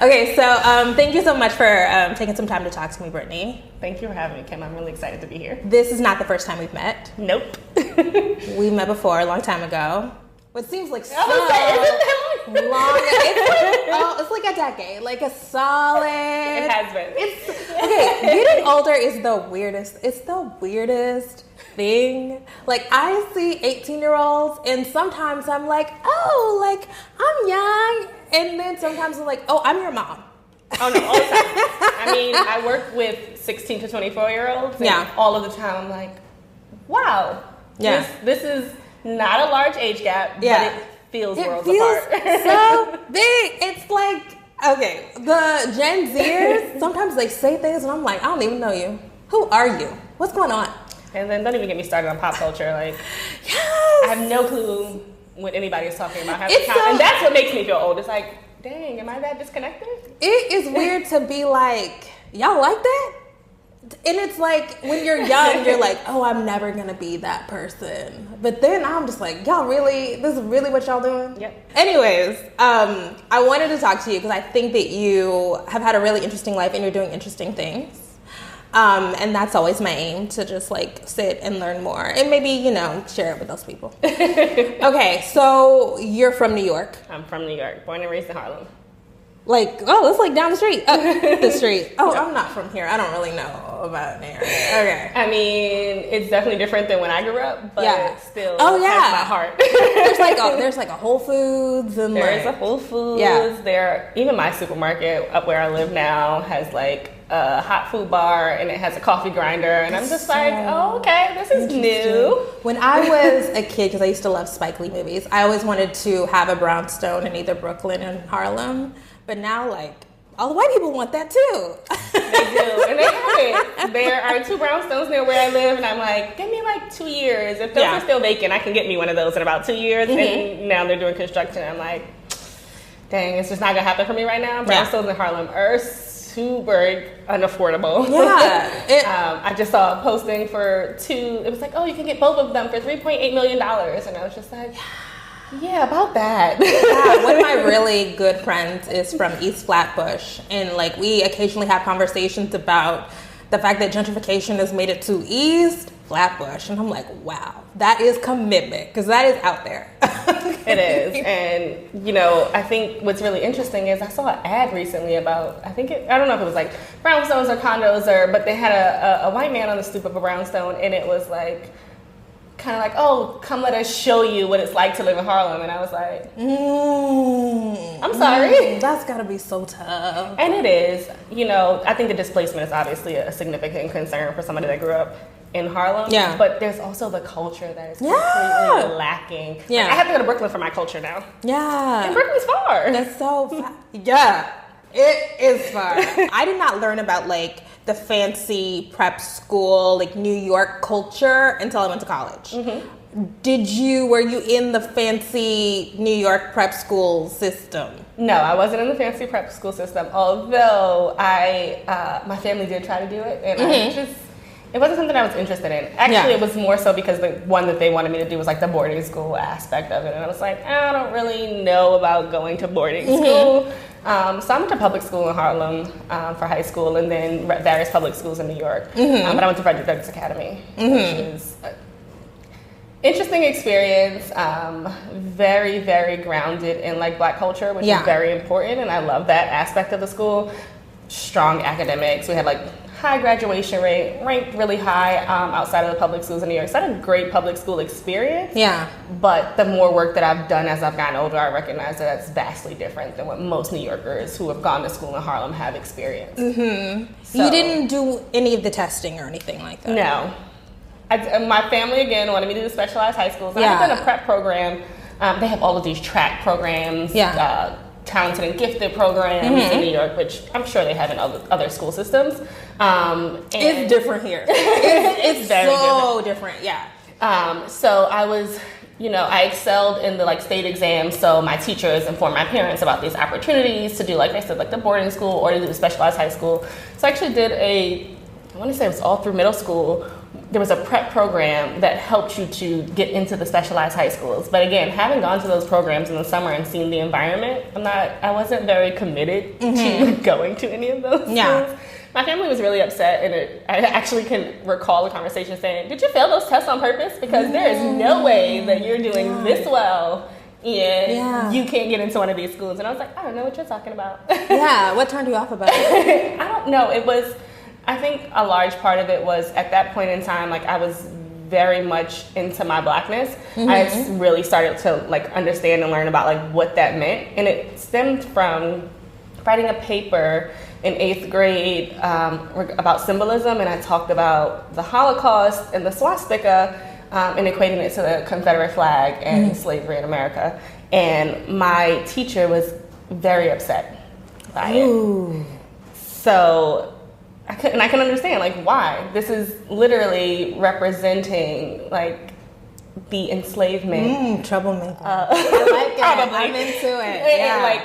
Okay, so thank you so much for taking some time to talk to me, Brittany. Thank you for having me, Kim. I'm really excited to be here. This is not the first time we've met. Nope. We met before a long time ago. What seems like so long. It's like a decade, like a solid. It has been. Okay, getting older is the weirdest. It's the weirdest thing. Like, I see 18-year-olds and sometimes I'm like, oh, like, I'm young. And then sometimes I'm like, oh, I'm your mom. Oh, no, all the time. I mean, I work with 16 to 24-year-olds. And all of the time I'm like, wow. Yeah. This is not a large age gap, but it feels worlds apart. So big. It's like, okay, the Gen Zers, sometimes they say things and I'm like, I don't even know you. Who are you? What's going on? And then don't even get me started on pop culture. Like, I have no clue what anybody is talking about. And that's what makes me feel old. It's like, dang, am I that disconnected? It is weird to be like, y'all like that? And it's like, when you're young, you're like, oh, I'm never going to be that person. But then I'm just like, y'all really, this is really what y'all doing? Yep. Anyways, I wanted to talk to you because I think that you have had a really interesting life and you're doing interesting things. And that's always my aim, to just like sit and learn more and maybe, you know, share it with those people. Okay, so you're from New York. I'm from New York, born and raised in Harlem. Like, oh, it's like down the street. Up the street. Oh, I'm not from here. I don't really know about there. Okay. I mean, it's definitely different than when I grew up, but it still has my heart. There's like a Whole Foods and there's a Whole Foods. Yeah. Even my supermarket up where I live now has like a hot food bar and it has a coffee grinder, and I'm just like, oh, okay, this is new. When I was a kid, because I used to love Spike Lee movies, I always wanted to have a brownstone in either Brooklyn or Harlem. But now, like, all the white people want that too. They do, and they have it. There are 2 brownstones near where I live, and I'm like, give me like 2 years. If those are still vacant, I can get me one of those in about 2 years. And now they're doing construction. I'm like, dang, it's just not gonna happen for me right now. Brownstones in Harlem are super unaffordable. Yeah. I just saw a posting for 2. It was like, oh, you can get both of them for $3.8 million, and I was just like, yeah, about that. One of my really good friends is from East Flatbush, and like we occasionally have conversations about the fact that gentrification has made it to East Flatbush, and I'm like, wow, that is commitment, because that is out there. It is, and you know, I think what's really interesting is I saw an ad recently about, I don't know if it was like brownstones or condos, but they had a white man on the stoop of a brownstone, and it was like, kind of like, oh, come let us show you what it's like to live in Harlem. And I was like, I'm sorry. That's gotta be so tough. And it is. You know, I think the displacement is obviously a significant concern for somebody that grew up in Harlem. Yeah. But there's also the culture that is completely lacking. Yeah. Like, I have to go to Brooklyn for my culture now. Yeah. And Brooklyn's far. That's so far. Yeah. It is far. I did not learn about like the fancy prep school, like New York culture until I went to college. Were you in the fancy New York prep school system? No, I wasn't in the fancy prep school system, although my family did try to do it, and it wasn't something I was interested in. Actually, it was more so because the one that they wanted me to do was like the boarding school aspect of it, and I was like, I don't really know about going to boarding school. So I went to public school in Harlem for high school, and then various public schools in New York. But I went to Frederick Douglass Academy, which is an interesting experience. Very, very grounded in like Black culture, which is very important, and I love that aspect of the school. Strong academics. We had like high graduation rate, ranked really high outside of the public schools in New York. So I had a great public school experience. Yeah. But the more work that I've done as I've gotten older, I recognize that that's vastly different than what most New Yorkers who have gone to school in Harlem have experienced. So, you didn't do any of the testing or anything like that? No. My family, again, wanted me to do specialized high schools. I've done a prep program. They have all of these track programs. Talented and gifted programs in New York, which I'm sure they have in other school systems. It's different here. It's very so different. So I was, I excelled in the like state exams. So my teachers informed my parents about these opportunities to do, like I said, like the boarding school or to do specialized high school. So I actually did I want to say it was all through middle school, there was a prep program that helped you to get into the specialized high schools. But again, having gone to those programs in the summer and seen the environment, I wasn't very committed to going to any of those schools. My family was really upset, and I actually can recall a conversation saying, "Did you fail those tests on purpose? Because there is no way that you're doing this well and you can't get into one of these schools." And I was like, "I don't know what you're talking about." What turned you off about it? I don't know. I think a large part of it was at that point in time, like I was very much into my Blackness. I really started to like understand and learn about like what that meant, and it stemmed from writing a paper in 8th grade about symbolism, and I talked about the Holocaust and the swastika and equating it to the Confederate flag and slavery in America. And my teacher was very upset by it. So I can understand like why. This is literally representing like the enslavement. Troublemaker. I like it. Probably. I'm into it. Yeah. Like,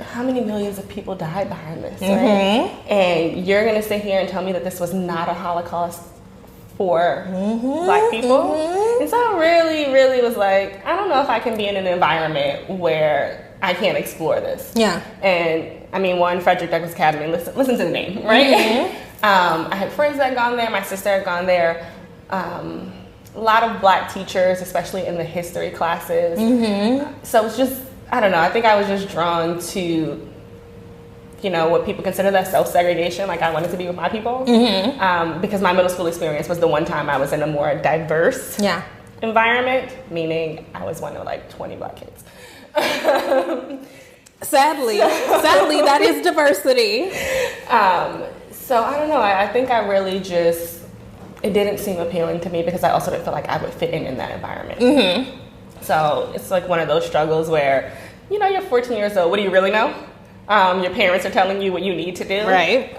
how many millions of people died behind this, right? And you're gonna sit here and tell me that this was not a Holocaust for Black people? And so I really, really was like, I don't know if I can be in an environment where I can't explore this. Yeah. And I mean, Frederick Douglass Academy, listen to the name, right? I had friends that had gone there, my sister had gone there. A lot of Black teachers, especially in the history classes. So it's just, I don't know, I think I was just drawn to, you know, what people consider that self-segregation. Like I wanted to be with my people because my middle school experience was the one time I was in a more diverse environment, meaning I was one of like 20 Black kids. Sadly, that is diversity. So I don't know, I think I really just, it didn't seem appealing to me because I also didn't feel like I would fit in that environment. So it's like one of those struggles where, you know, you're 14 years old. What do you really know? Your parents are telling you what you need to do. Right.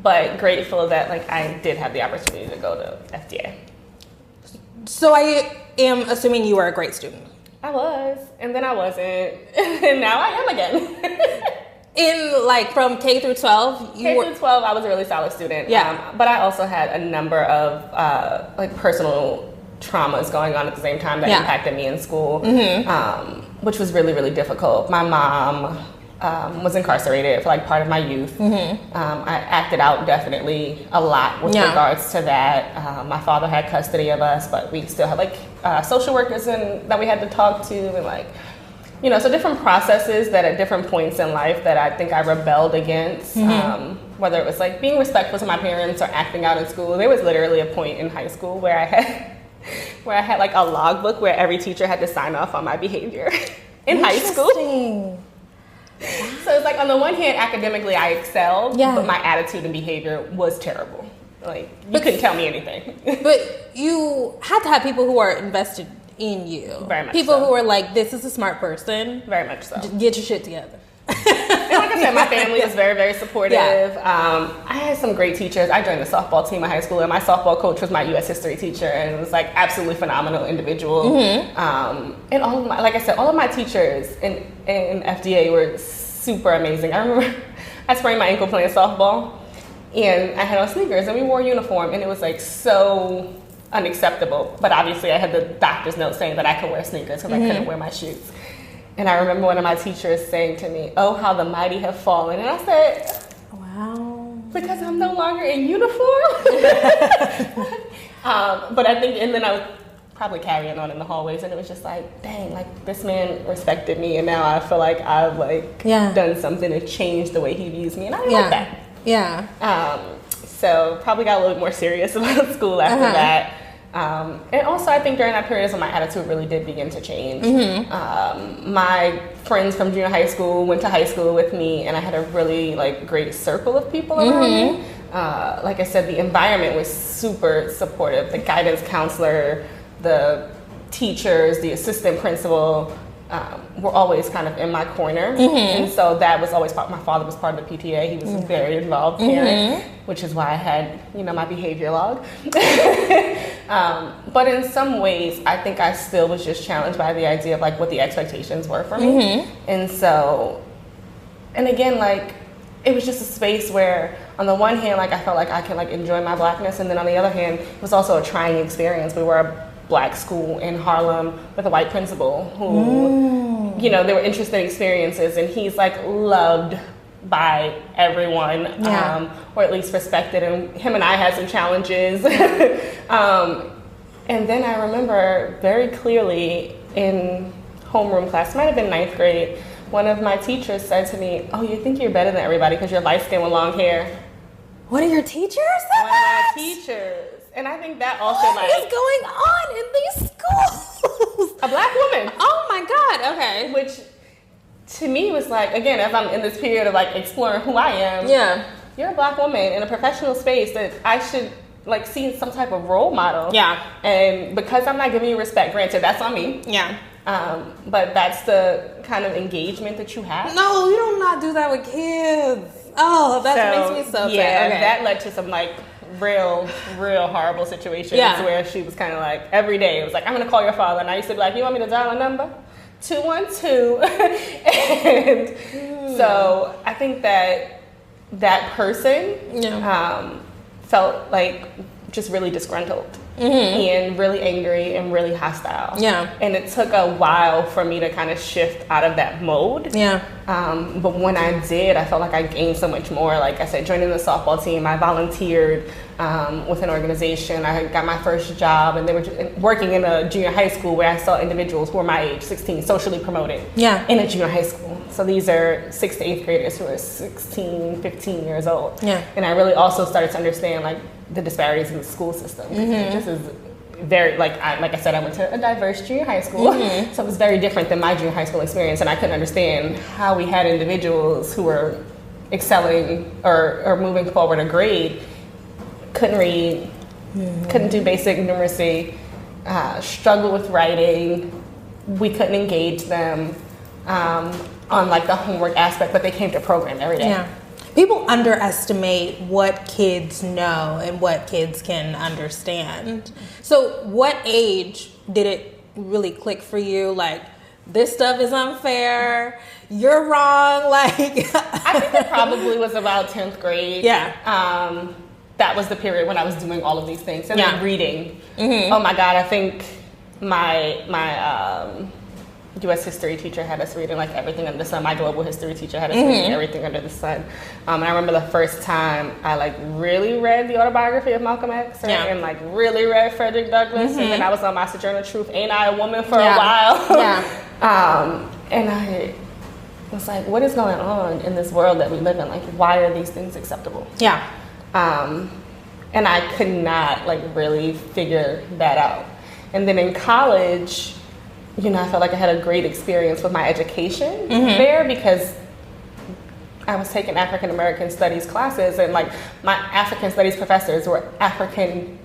But grateful that like I did have the opportunity to go to FDA. So I am assuming you were a great student. I was, and then I wasn't, and now I am again. In like from K through 12? Through 12, I was a really solid student. But I also had a number of like personal traumas going on at the same time that impacted me in school, which was really, really difficult. My mom was incarcerated for like part of my youth. I acted out definitely a lot with regards to that. My father had custody of us, but we still had like social workers that we had to talk to, and like, you know, so different processes that at different points in life that I think I rebelled against, whether it was like being respectful to my parents or acting out in school. There was literally a point in high school where I had like a logbook where every teacher had to sign off on my behavior in high school. So it's like on the one hand, academically I excelled, but my attitude and behavior was terrible. Like you couldn't tell me anything. But you had to have people who are invested in you. Very much people so. who are like, this is a smart person. Very much so. Get your shit together. And like I said, my family was very, very supportive. I had some great teachers. I joined the softball team in high school, and my softball coach was my U.S. history teacher, and it was like absolutely phenomenal individual. And all of my, like I said, all of my teachers in FDA were super amazing. I remember I sprained my ankle playing softball, and I had on sneakers, and we wore a uniform, and it was like so unacceptable. But obviously, I had the doctor's note saying that I could wear sneakers because I couldn't wear my shoes. And I remember one of my teachers saying to me, "Oh, how the mighty have fallen." And I said, "Wow, because I'm no longer in uniform." But I think, and then I was probably carrying on in the hallways, and it was just like, dang, like this man respected me, and now I feel like I've like done something to change the way he views me, and I didn't like that. So probably got a little bit more serious about school after that. And also I think during that period is when my attitude really did begin to change. My friends from junior high school went to high school with me, and I had a really like great circle of people around me. Like I said, the environment was super supportive. The guidance counselor, the teachers, the assistant principal were always kind of in my corner. And so that was always my father was part of the PTA. He was a very involved parent, which is why I had, you know, my behavior log. But in some ways, I think I still was just challenged by the idea of like what the expectations were for me. And so, and again, like, it was just a space where on the one hand, like I felt like I could like enjoy my Blackness, and then on the other hand, it was also a trying experience. We were a Black school in Harlem with a white principal who, you know, there were interesting experiences, and he's like loved by everyone, or at least respected, and him and I had some challenges. And then I remember very clearly in homeroom class, might have been 9th grade, one of my teachers said to me, "Oh, you think you're better than everybody because you're light skinned with long hair." One of your teachers? One of my teachers. And I think that also what is going on in these schools? A Black woman. Oh my God, okay. Which to me was like, again, as I'm in this period of like exploring who I am. Yeah. You're a Black woman in a professional space that I should like see some type of role model. Yeah. And because I'm not giving you respect, granted, that's on me. Yeah. But that's the kind of engagement that you have. No, you do not do that with kids. Oh, that makes me so sad. Yeah, okay. that led to some like real horrible situations where she was kind of like every day it was like, "I'm gonna call your father," and I used to be like, "You want me to dial a number? 212." And so I think that person felt like just really disgruntled and really angry and really hostile. Yeah. And it took a while for me to kind of shift out of that mode. Yeah. But when I did, I felt like I gained so much more. Like I said, joining the softball team, I volunteered with an organization. I got my first job, and they were working in a junior high school where I saw individuals who were my age, 16, socially promoting in a junior high school. So these are 6th to 8th graders who are 16, 15 years old. Yeah. And I really also started to understand like the disparities in the school system. This is very, like I said, I went to a diverse junior high school, so it was very different than my junior high school experience, and I couldn't understand how we had individuals who were excelling or moving forward a grade, couldn't read, couldn't do basic numeracy, struggled with writing, we couldn't engage them on like the homework aspect, but they came to program every day. Yeah. People underestimate what kids know and what kids can understand. So what age did it really click for you? Like, this stuff is unfair, you're wrong, like... I think it probably was about 10th grade. Yeah. That was the period when I was doing all of these things. And then reading. Oh my God, I think my U.S. history teacher had us reading like everything under the sun. My global history teacher had us reading everything under the sun. And I remember the first time I like really read the autobiography of Malcolm X and like really read Frederick Douglass. And then I was on my Sojourner Truth, Ain't I a Woman for a while. And I was like, what is going on in this world that we live in? Like, why are these things acceptable? Yeah. And I could not like really figure that out. And then in college, you know, I felt like I had a great experience with my education there because I was taking African American studies classes, and like my African studies professors were African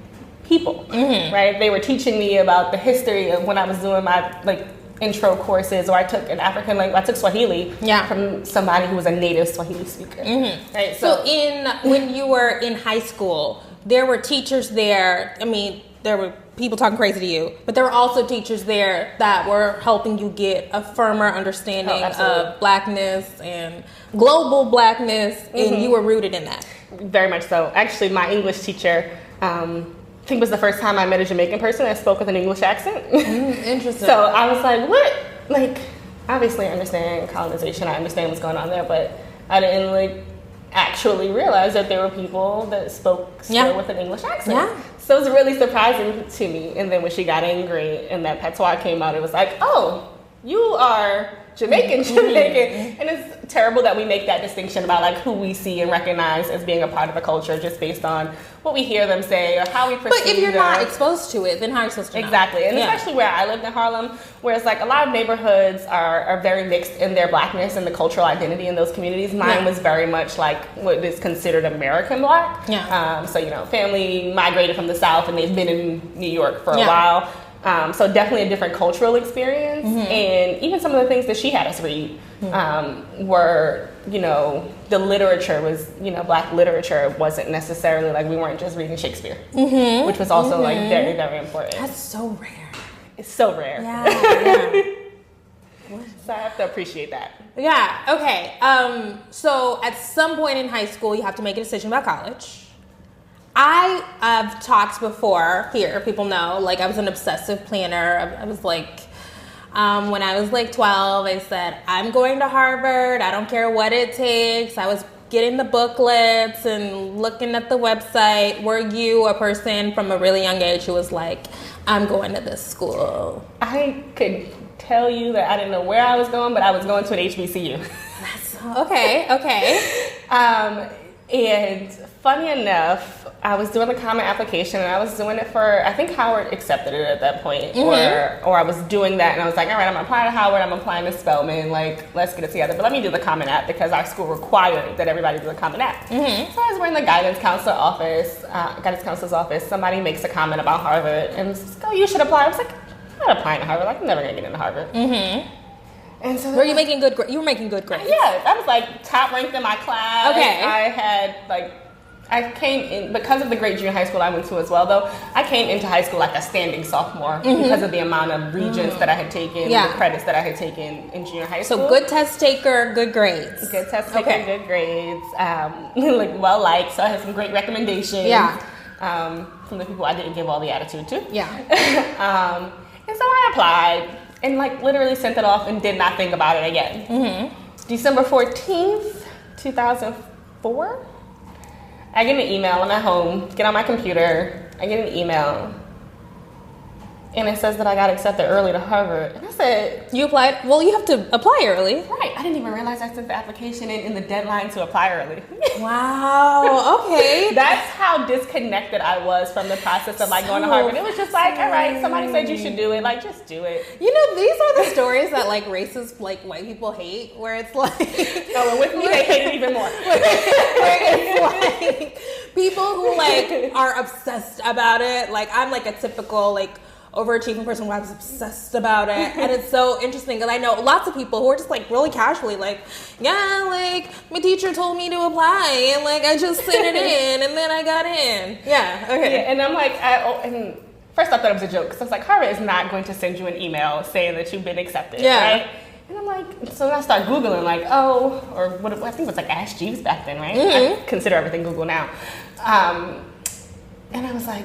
people, right? They were teaching me about the history of when I was doing my like intro courses, or I took an African language. I took Swahili from somebody who was a native Swahili speaker. Right? So when you were in high school, there were teachers there. I mean, there were people talking crazy to you, but there were also teachers there that were helping you get a firmer understanding of Blackness and global Blackness, and you were rooted in that. Very much so. Actually, my English teacher, I think it was the first time I met a Jamaican person that spoke with an English accent. Interesting. So I was like, what? Like, obviously I understand colonization, I understand what's going on there, but I didn't like actually realize that there were people that spoke still with an English accent. Yeah. So it was really surprising to me. And then when she got angry and that patois came out, it was like, oh, you are Jamaican. And it's terrible that we make that distinction about like who we see and recognize as being a part of a culture just based on what we hear them say or how we perceive them. But if you're not exposed to it, then how are you supposed to know? Exactly. And especially where I lived in Harlem, whereas like a lot of neighborhoods are very mixed in their Blackness and the cultural identity in those communities. Mine was very much like what is considered American Black. Yeah. So, you know, family migrated from the South and they've been in New York for a while. So definitely a different cultural experience. And even some of the things that she had us read were, you know, the literature was, you know, Black literature wasn't necessarily like we weren't just reading Shakespeare, which was also like very, very important. That's so rare. It's so rare. Yeah. So I have to appreciate that. Yeah, okay. So at some point in high school, you have to make a decision about college. I have talked before here, people know, like I was an obsessive planner. I was like, when I was like 12, I said, I'm going to Harvard. I don't care what it takes. I was getting the booklets and looking at the website. Were you a person from a really young age who was like, I'm going to this school? I could tell you that I didn't know where I was going, but I was going to an HBCU. Okay. And funny enough, I was doing the common application, and I was doing it for, I think Howard accepted it at that point, or I was doing that, and I was like, all right, I'm applying to Howard, I'm applying to Spelman, like, let's get it together. But let me do the common app, because our school required that everybody do the common app. So I was in the guidance counselor's office, somebody makes a comment about Harvard, and was like, oh, you should apply. I was like, I'm not applying to Harvard, like, I'm never gonna get into Harvard. And so were you making good grades? You were making good grades. Yeah, I was like top ranked in my class. Okay. I came in, because of the great junior high school I went to as well, though, I came into high school like a standing sophomore because of the amount of regents that I had taken, the credits that I had taken in junior high school. So good test taker, good grades. Good test taker, good grades, like well liked, so I had some great recommendations from the people I didn't give all the attitude to. Yeah. And so I applied and like literally sent it off and did not think about it again. December 14th, 2004. I get an email. I'm at home, get on my computer. I get an email, and it says that I got accepted early to Harvard. And I said, you applied? Well, you have to apply early. Right. I didn't even realize I sent the application in the deadline to apply early. Wow. Okay. That's how disconnected I was from the process of like going to Harvard. It was just like, all right, somebody said you should do it. Like, just do it. You know, these are the stories that like racist, like white people hate, where it's like, oh, and with me they hate it even more. Where it's like people who like are obsessed about it. Like I'm like a typical like overachieving person who I was obsessed about it, and it's so interesting because I know lots of people who are just like really casually like, yeah, like my teacher told me to apply and like I just sent it in and then I got in. Yeah, okay. Yeah, and I'm like, and first I thought it was a joke because I was like, Harvard is not going to send you an email saying that you've been accepted, right? And I'm like, so then I start Googling like, oh, or what, I think it was like Ask Jeeves back then, right? I consider everything Google now. And I was like,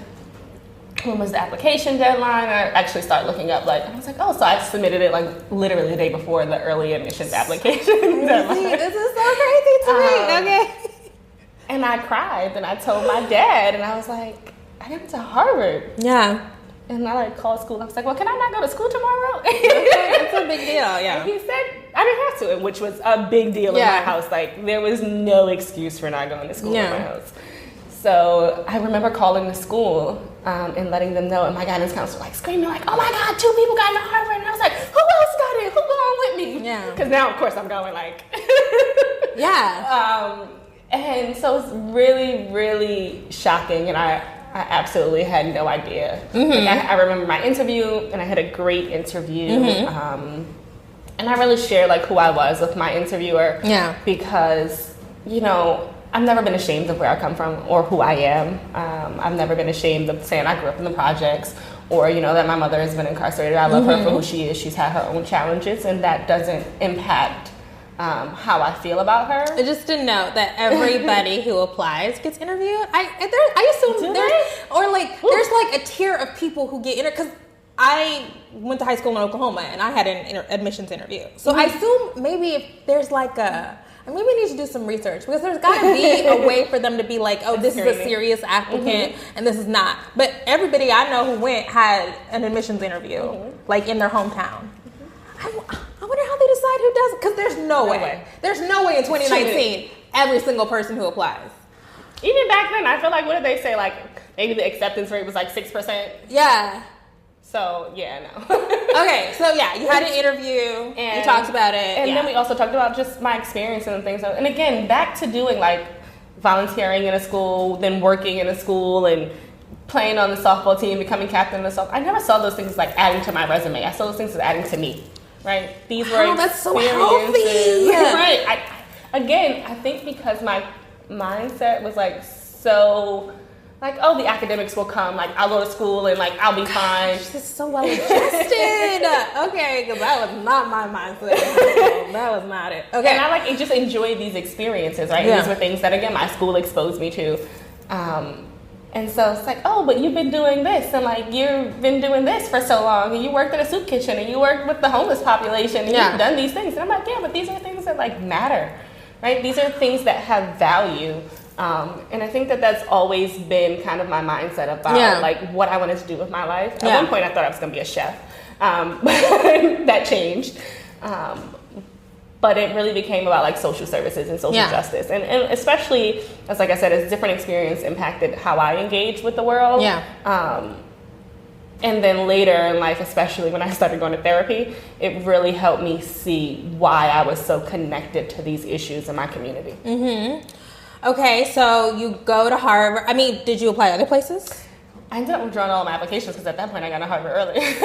when was the application deadline? I actually started looking up like, I was like, oh, so I submitted it like literally the day before the early admissions application deadline. This is so crazy to me. Okay. And I cried and I told my dad and I was like, I went to Harvard. Yeah. And I like called school. I was like, well, can I not go to school tomorrow? It's a big deal, yeah. And he said I didn't have to, which was a big deal in my house. Like there was no excuse for not going to school in my house. So I remember calling the school and letting them know, and my guidance counselor like screaming like, oh my God, 2 people got into Harvard. And I was like, who else got in? Who going with me? Yeah. Because now, of course, I'm going like. Yeah. And so it's really, really shocking, and I absolutely had no idea. Like I remember my interview, and I had a great interview. And I really shared like who I was with my interviewer. Yeah. Because, you know, I've never been ashamed of where I come from or who I am. I've never been ashamed of saying I grew up in the projects or, you know, that my mother has been incarcerated. I love her for who she is. She's had her own challenges, and that doesn't impact how I feel about her. I just didn't know that everybody who applies gets interviewed. I assume there's like a tier of people who get interviewed, because I went to high school in Oklahoma and I had an admissions interview. So I assume maybe if there's like maybe we need to do some research, because there's got to be a way for them to be like, oh, this is a serious applicant and this is not. But everybody I know who went had an admissions interview, like in their hometown. I wonder how they decide who does it, because there's no way. There's no way in 2019 every single person who applies. Even back then, I feel like, what did they say? Like maybe the acceptance rate was like 6%. Yeah. So, yeah, no. Okay, so yeah, you had an interview, and you talked about it. And then we also talked about just my experience and things. And again, back to doing like volunteering in a school, then working in a school, and playing on the softball team, becoming captain of the softball. I never saw those things as like adding to my resume. I saw those things as adding to me, right? These were that's so healthy. Right. I think because my mindset was like so... like, oh, the academics will come, like, I'll go to school and, like, I'll be fine. This is so well adjusted. Okay, because that was not my mindset. That was not it. Okay. And I, like, just enjoy these experiences, right? Yeah. These were things that, again, my school exposed me to. And so it's like, oh, but you've been doing this, and, like, you've been doing this for so long, and you worked in a soup kitchen, and you worked with the homeless population, and you've done these things. And I'm like, yeah, but these are things that, like, matter, right? These are things that have value. And I think that that's always been kind of my mindset about like what I wanted to do with my life. At one point I thought I was going to be a chef. That changed. But it really became about like social services and social justice. And especially, as like I said, as different experience impacted how I engage with the world. And then later in life, especially when I started going to therapy, it really helped me see why I was so connected to these issues in my community. Okay, so you go to Harvard. I mean, did you apply other places? I ended up withdrawing all my applications because at that point I got to Harvard early. Same.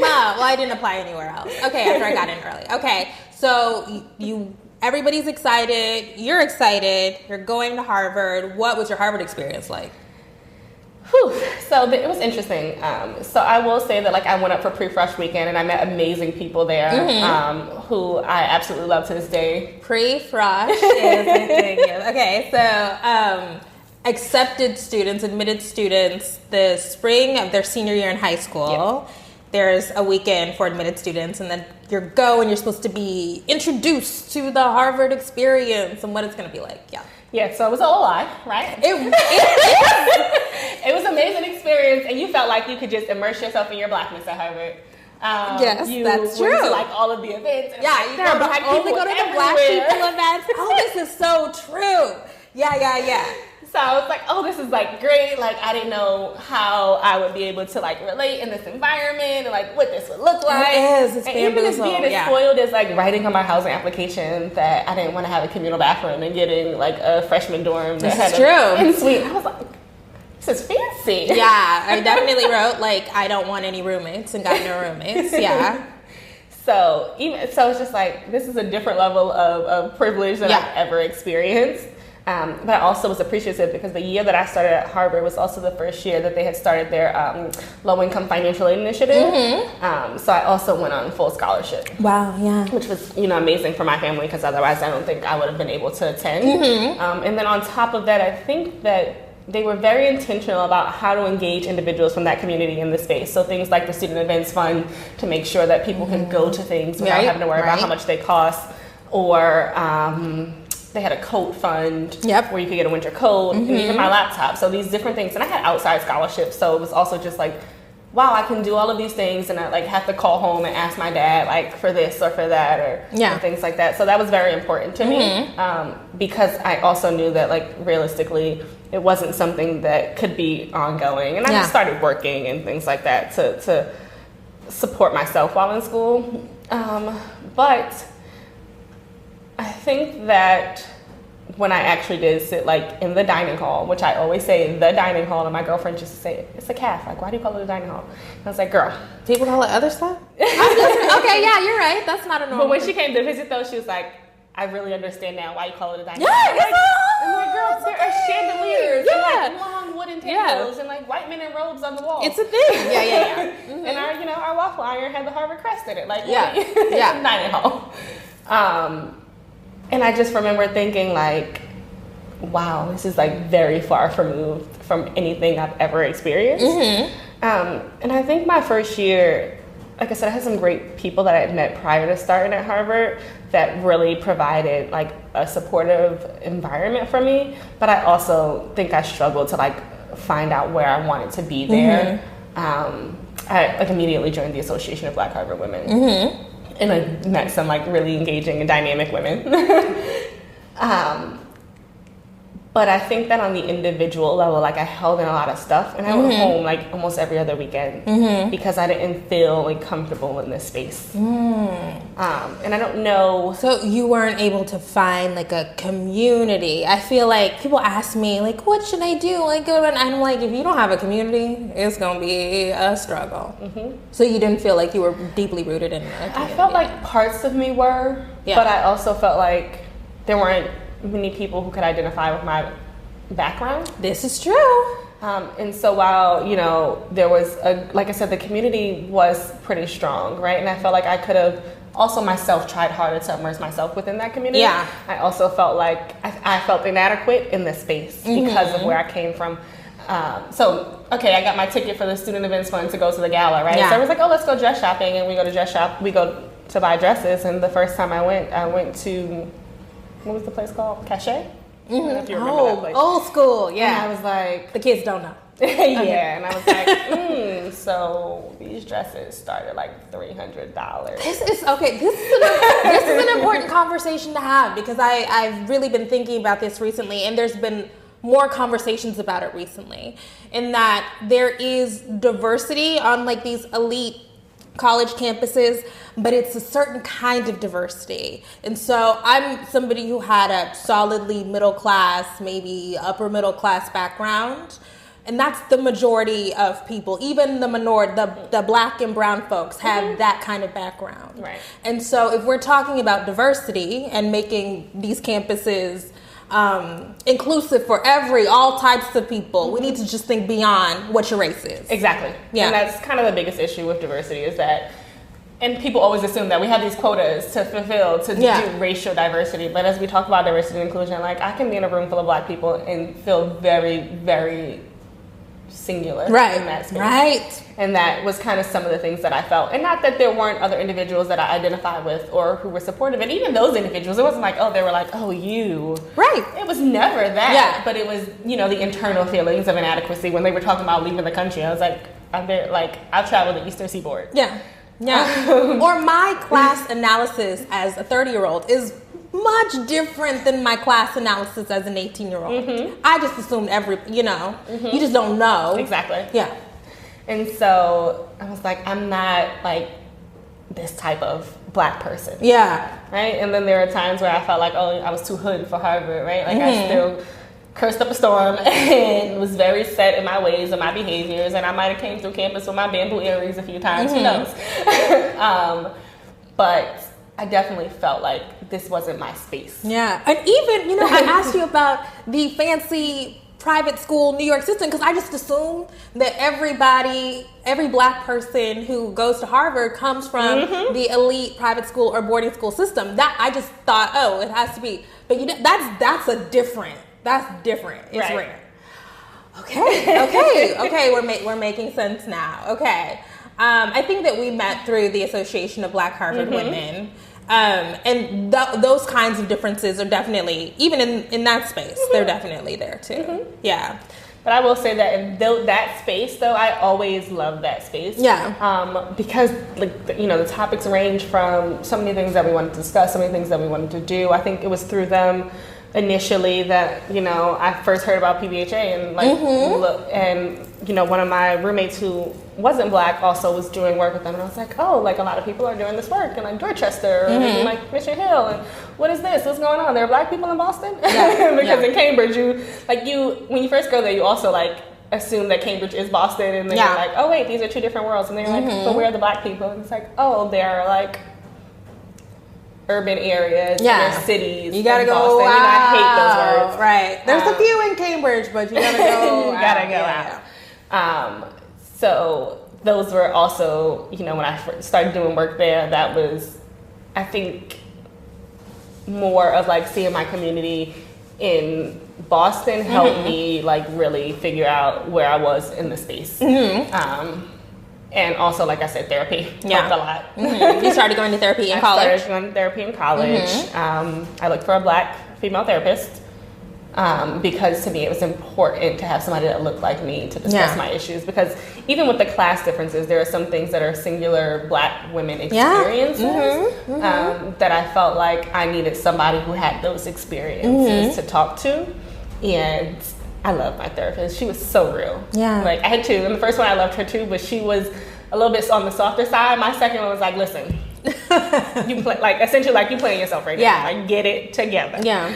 Well, I didn't apply anywhere else. Okay, after I got in early. Okay, so everybody's excited. You're excited. You're going to Harvard. What was your Harvard experience like? So it was interesting. So I will say that like I went up for pre-fresh weekend and I met amazing people there who I absolutely love to this day. Pre-fresh is ridiculous. Okay, so accepted students, admitted students, the spring of their senior year in high school, there's a weekend for admitted students, and then you're supposed to be introduced to the Harvard experience and what it's going to be like. Yeah, so it was all a lie, right? It was an amazing experience, and you felt like you could just immerse yourself in your blackness at Harvard. Yes, that's true. To, like all of the events. And you go to the black people events. Oh, this is so true. Yeah. So I was like, oh, this is like great. Like I didn't know how I would be able to like relate in this environment and like what this would look like. It is. It's and even as being as spoiled as like writing on my housing application that I didn't want to have a communal bathroom and getting like a freshman dorm that had an en-suite. I was like, this is fancy. Yeah, I definitely wrote like I don't want any roommates and got no roommates. Yeah. So it's just like this is a different level of privilege than I've ever experienced. But I also was appreciative because the year that I started at Harvard was also the first year that they had started their low-income financial aid initiative. So I also went on full scholarship. Wow, yeah. Which was, amazing for my family because otherwise I don't think I would have been able to attend. And then on top of that, I think that they were very intentional about how to engage individuals from that community in the space. So things like the Student Events Fund to make sure that people can go to things without having to worry about how much they cost, or they had a coat fund where you could get a winter coat, and even my laptop. So these different things. And I had outside scholarships, so it was also just like, wow, I can do all of these things, and I like have to call home and ask my dad like for this or for that or things like that. So that was very important to me because I also knew that like realistically it wasn't something that could be ongoing. And I just started working and things like that to support myself while in school. But I think that when I actually did sit like in the dining hall, which I always say the dining hall, and my girlfriend just to say it's a calf. Like, why do you call it a dining hall? And I was like, girl, people call it other stuff. Okay, yeah, you're right. That's not a normal. But when she came to visit, though, she was like, I really understand now why you call it a dining hall. Yeah, I'm like, girl, there are chandeliers and like long wooden tables and like white men in robes on the wall. It's a thing. Yeah. And our waffle iron had the Harvard crest in it. Like, it's a dining hall. And I just remember thinking like, wow, this is like very far removed from anything I've ever experienced. And I think my first year, like I said, I had some great people that I had met prior to starting at Harvard that really provided like a supportive environment for me. But I also think I struggled to like find out where I wanted to be there. I like immediately joined the Association of Black Harvard Women. And I met some like really engaging and dynamic women. But I think that on the individual level, like I held in a lot of stuff, and I went home like almost every other weekend because I didn't feel like comfortable in this space. And I don't know. So you weren't able to find like a community. I feel like people ask me like, what should I do? Like, and I'm like, if you don't have a community, it's gonna be a struggle. So you didn't feel like you were deeply rooted in a community? I felt like parts of me were, but I also felt like there weren't many people who could identify with my background. This is true. And so while, you know, there was, like I said, the community was pretty strong, right? And I felt like I could have also myself tried harder to immerse myself within that community. Yeah. I also felt like I felt inadequate in this space because of where I came from. Okay, I got my ticket for the Student Events Fund to go to the gala, right? Yeah. So I was like, oh, let's go dress shopping. And we go to dress shop. We go to buy dresses. And the first time I went to, what was the place called? Cachet? I don't know if you remember that place. Old school, yeah. And I was like, the kids don't know. Yeah, and I was like, so these dresses started like $300. This is an important conversation to have, because I've really been thinking about this recently, and there's been more conversations about it recently, in that there is diversity on like these elite college campuses, but it's a certain kind of diversity. And so I'm somebody who had a solidly middle class, maybe upper middle class background. And that's the majority of people. Even the minority, the black and brown folks have that kind of background. Right. And so if we're talking about diversity and making these campuses inclusive for all types of people, we need to just think beyond what your race is. Exactly. Yeah. And that's kind of the biggest issue with diversity, is that, and people always assume that we have these quotas to fulfill to do racial diversity. But as we talk about diversity and inclusion, like, I can be in a room full of black people and feel very, very singular in that space. Right. And that was kind of some of the things that I felt. And not that there weren't other individuals that I identified with or who were supportive. And even those individuals, it wasn't like, oh, they were like, oh, you. Right. It was never that. Yeah. But it was, you know, the internal feelings of inadequacy. When they were talking about leaving the country, I was like, I've traveled the Eastern Seaboard. Yeah. Yeah. Or my class analysis as a 30-year-old is much different than my class analysis as an 18-year-old. I just assumed you just don't know. Exactly. Yeah. And so I was like, I'm not like this type of black person. Yeah. Right? And then there are times where I felt like, oh, I was too hood for Harvard, right? Like I still cursed up a storm and was very set in my ways and my behaviors, and I might have came through campus with my bamboo earrings a few times, who knows? But I definitely felt like this wasn't my space. Yeah. And even, I asked you about the fancy private school New York system, because I just assumed that every black person who goes to Harvard comes from the elite private school or boarding school system. That I just thought, oh, it has to be. But that's different. It's rare. Okay. We're making sense now. Okay. I think that we met through the Association of Black Harvard Women. And those kinds of differences are definitely, even in that space, they're definitely there too. Yeah. But I will say that in that space, though, I always loved that space. Yeah. Because, the topics range from so many things that we wanted to discuss, so many things that we wanted to do. I think it was through them initially that, I first heard about PBHA and one of my roommates who wasn't black also was doing work with them, and I was like, oh, a lot of people are doing this work in Dorchester or Mission Hill, and what is this? What's going on? There are black people in Boston? Yeah. Because in Cambridge, when you first go there, you also assume that Cambridge is Boston, and then you're like, oh wait, these are two different worlds, and then you're like, but where are the black people? And it's like, oh, they're urban areas, or cities. You gotta go Boston. I hate those words. Right. There's a few in Cambridge, but you gotta go. You gotta go out. So those were also, when I first started doing work there, that was, I think, more of seeing my community in Boston helped me really figure out where I was in the space. And also, like I said, therapy helped a lot. You started going to therapy in college? I started going to therapy in college. I looked for a black female therapist because to me it was important to have somebody that looked like me to discuss my issues. Because even with the class differences, there are some things that are singular black women experiences that I felt like I needed somebody who had those experiences to talk to. And I love my therapist. She was so real. Yeah. I had two. And the first one I loved her too, but she was a little bit on the softer side. My second one was listen, you play, essentially you playing yourself right now. Get it together. Yeah.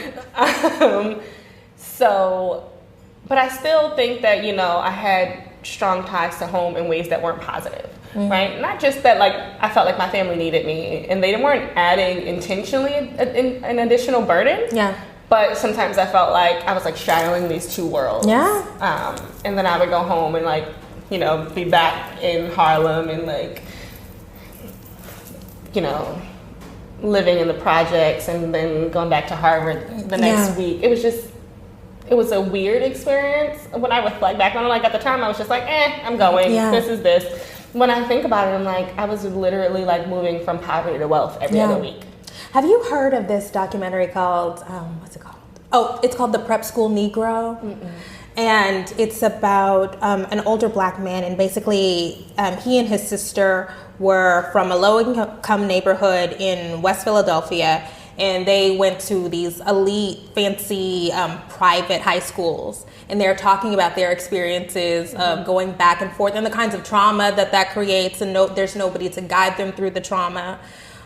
But I still think that, I had strong ties to home in ways that weren't positive. Right? Not just that I felt like my family needed me and they weren't adding intentionally an additional burden. Yeah. But sometimes I felt like I was like straddling these two worlds. Yeah. And then I would go home and like, you know, be back in Harlem and like, you know, living in the projects and then going back to Harvard the next week. It was a weird experience. When I reflect back on it, like at the time I was just like, I'm going, this is this. When I think about it, I'm like, I was literally like moving from poverty to wealth every other week. Have you heard of this documentary called, what's it called? Oh, it's called The Prep School Negro. Mm-mm. And it's about an older black man, and basically he and his sister were from a low-income neighborhood in West Philadelphia, and they went to these elite, fancy, private high schools. And they're talking about their experiences of going back and forth and the kinds of trauma that creates, and there's nobody to guide them through the trauma.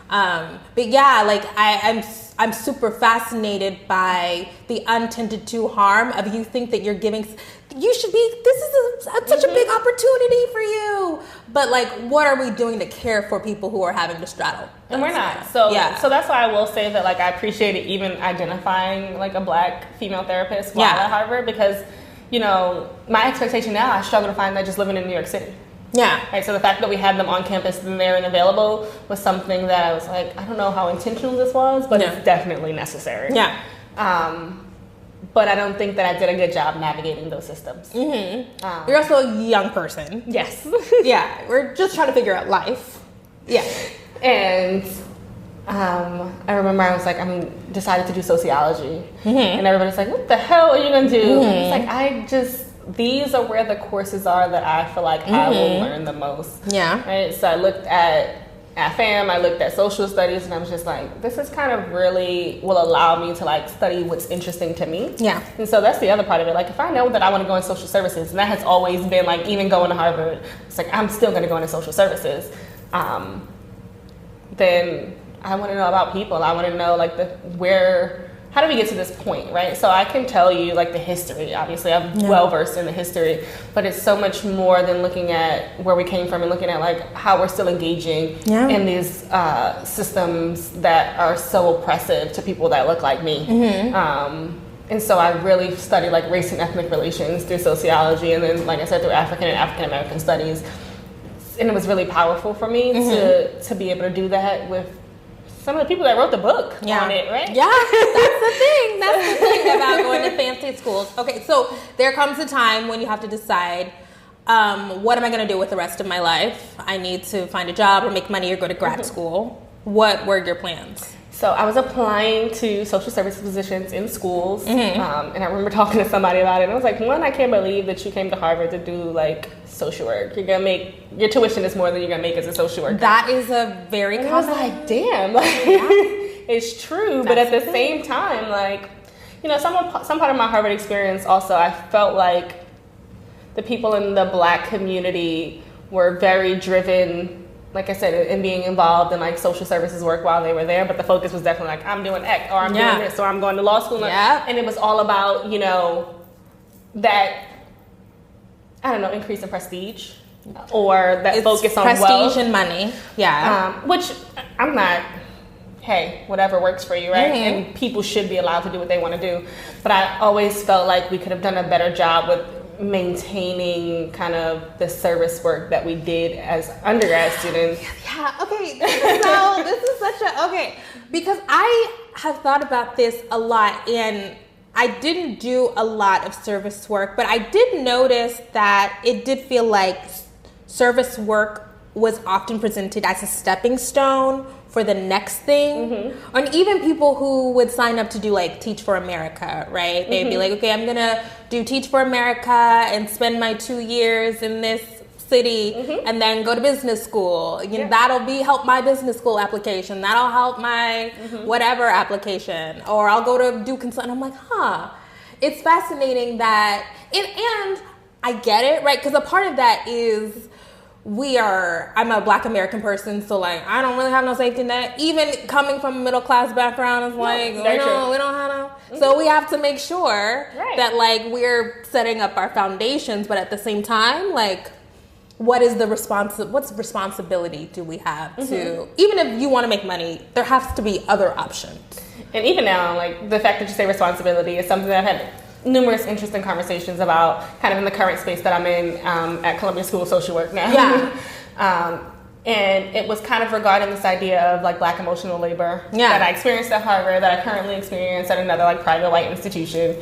But yeah, like I'm super fascinated by the untended to harm of you think that you're giving, this is such a big opportunity for you. But like, what are we doing to care for people who are having to straddle? And we're not. So that's why I will say that like I appreciated even identifying like a black female therapist while at Harvard, because, you know, my expectation now, I struggle to find that just living in New York City. Yeah. Right. So the fact that we had them on campus and there and available was something that I was like, I don't know how intentional this was, but it's definitely necessary. Yeah. But I don't think that I did a good job navigating those systems. Mm-hmm. You're also a young person. Yes. Yeah. We're just trying to figure out life. Yeah. And I remember I was like, I'm decided to do sociology. Mm-hmm. And everybody's like, what the hell are you going to do? Mm-hmm. It's like, these are where the courses are that I feel like I will learn the most. Yeah. Right. So I looked at FAM, I looked at social studies, and I was just like, this is kind of really will allow me to like study what's interesting to me. Yeah. And so that's the other part of it. Like if I know that I want to go in social services, and that has always been like, even going to Harvard, it's like, I'm still going to go into social services. Then I want to know about people. I want to know like how do we get to this point, right? So I can tell you like the history. Obviously, I'm well versed in the history, but it's so much more than looking at where we came from and looking at like how we're still engaging in these systems that are so oppressive to people that look like me. Mm-hmm. And so I really studied like race and ethnic relations through sociology, and then, like I said, through African and African American studies. And it was really powerful for me to be able to do that with some of the people that wrote the book on it, right? Yeah, that's the thing. That's the thing about going to fancy schools. Okay, so there comes a time when you have to decide, what am I going to do with the rest of my life? I need to find a job or make money or go to grad school. What were your plans? So I was applying to social services positions in schools, and I remember talking to somebody about it, and I was like, one, I can't believe that you came to Harvard to do like social work. You're gonna make, your tuition is more than you're gonna make as a social worker. That is a very common. I was like, damn, like, it's true. But at the same time, like, you know, some part of my Harvard experience also, I felt like the people in the Black community were very driven, like I said, in being involved in like social services work while they were there, but the focus was definitely like, I'm doing X, or I'm doing this, or I'm going to law school. And it was all about, you know, that, I don't know, increase in prestige, or that focus on prestige wealth. And money. Which I'm not, hey, whatever works for you, right? And people should be allowed to do what they want to do. But I always felt like we could have done a better job with maintaining kind of the service work that we did as undergrad students. Yeah, okay. So this is such a, okay, because I have thought about this a lot, and I didn't do a lot of service work, but I did notice that it did feel like service work was often presented as a stepping stone for the next thing. And even people who would sign up to do like Teach for America, right? They'd be like, okay, I'm gonna do Teach for America and spend my 2 years in this city and then go to business school. You know, that'll help my business school application. That'll help my whatever application. Or I'll go to do consulting. I'm like, it's fascinating that, and I get it, right? Because a part of that is I'm a Black American person, so like I don't really have no safety net. Even coming from a middle class background, it's like we don't have no. So we have to make sure that like we're setting up our foundations, but at the same time, like, what's responsibility do we have to, even if you want to make money, there has to be other options. And even now, like, the fact that you say responsibility is something that I've had numerous interesting conversations about, kind of in the current space that I'm in at Columbia School of Social Work now. Yeah. And it was kind of regarding this idea of like Black emotional labor that I experienced at Harvard, that I currently experience at another like private white institution.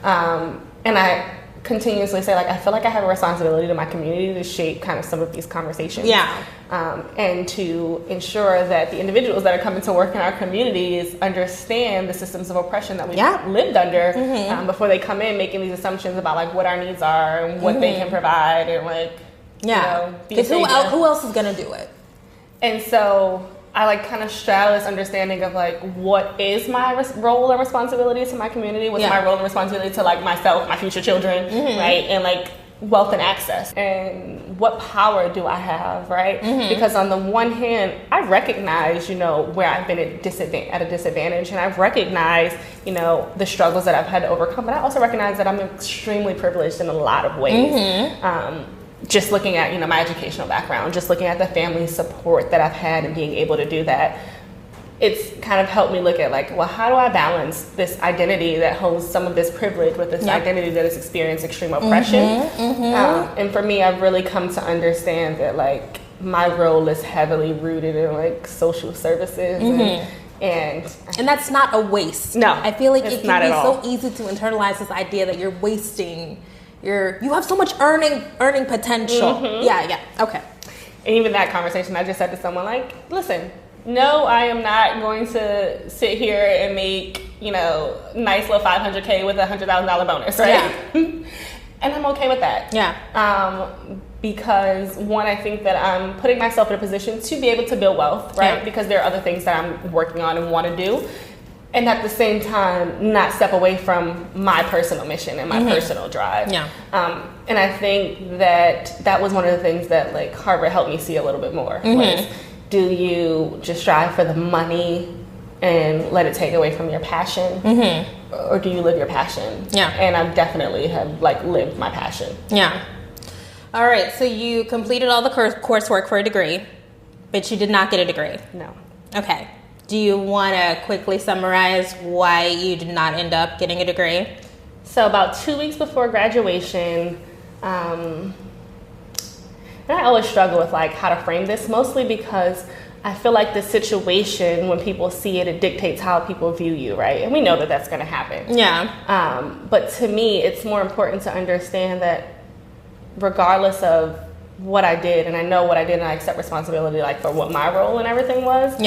And I continuously say, like, I feel like I have a responsibility to my community to shape kind of some of these conversations. Yeah. And to ensure that the individuals that are coming to work in our communities understand the systems of oppression that we've lived under before they come in making these assumptions about like what our needs are and what they can provide and like, because who else is going to do it? And so I like kind of straddle this understanding of like, what is my role and responsibility to my community? What's my role and responsibility to like myself, my future children, right? And like wealth and access, and what power do I have, right? Because on the one hand, I recognize, you know, where I've been at a disadvantage, and I've recognized, you know, the struggles that I've had to overcome, but I also recognize that I'm extremely privileged in a lot of ways. Just looking at, you know, my educational background, just looking at the family support that I've had and being able to do that, it's kind of helped me look at like, well, how do I balance this identity that holds some of this privilege with this identity that has experienced extreme oppression? And for me, I've really come to understand that like my role is heavily rooted in like social services and that's not a waste. No, I feel like it can be so easy to internalize this idea that you're wasting you have so much earning potential. Okay. And even that conversation, I just said to someone like, listen, no, I am not going to sit here and make, you know, nice little $500K with a $100,000 bonus, right? And I'm okay with that. Because one, I think that I'm putting myself in a position to be able to build wealth, right? Because there are other things that I'm working on and want to do. And at the same time, not step away from my personal mission and my personal drive. And I think that was one of the things that like Harvard helped me see a little bit more. Was, do you just strive for the money and let it take away from your passion? Or do you live your passion? And I definitely have like lived my passion. All right, so you completed all the coursework for a degree, but you did not get a degree. No. Okay. Do you want to quickly summarize why you did not end up getting a degree? So about 2 weeks before graduation, and I always struggle with like how to frame this, mostly because I feel like the situation, when people see it, it dictates how people view you, right? And we know that that's going to happen. But to me, it's more important to understand that regardless of what I did, and I know what I did and I accept responsibility like for what my role and everything was.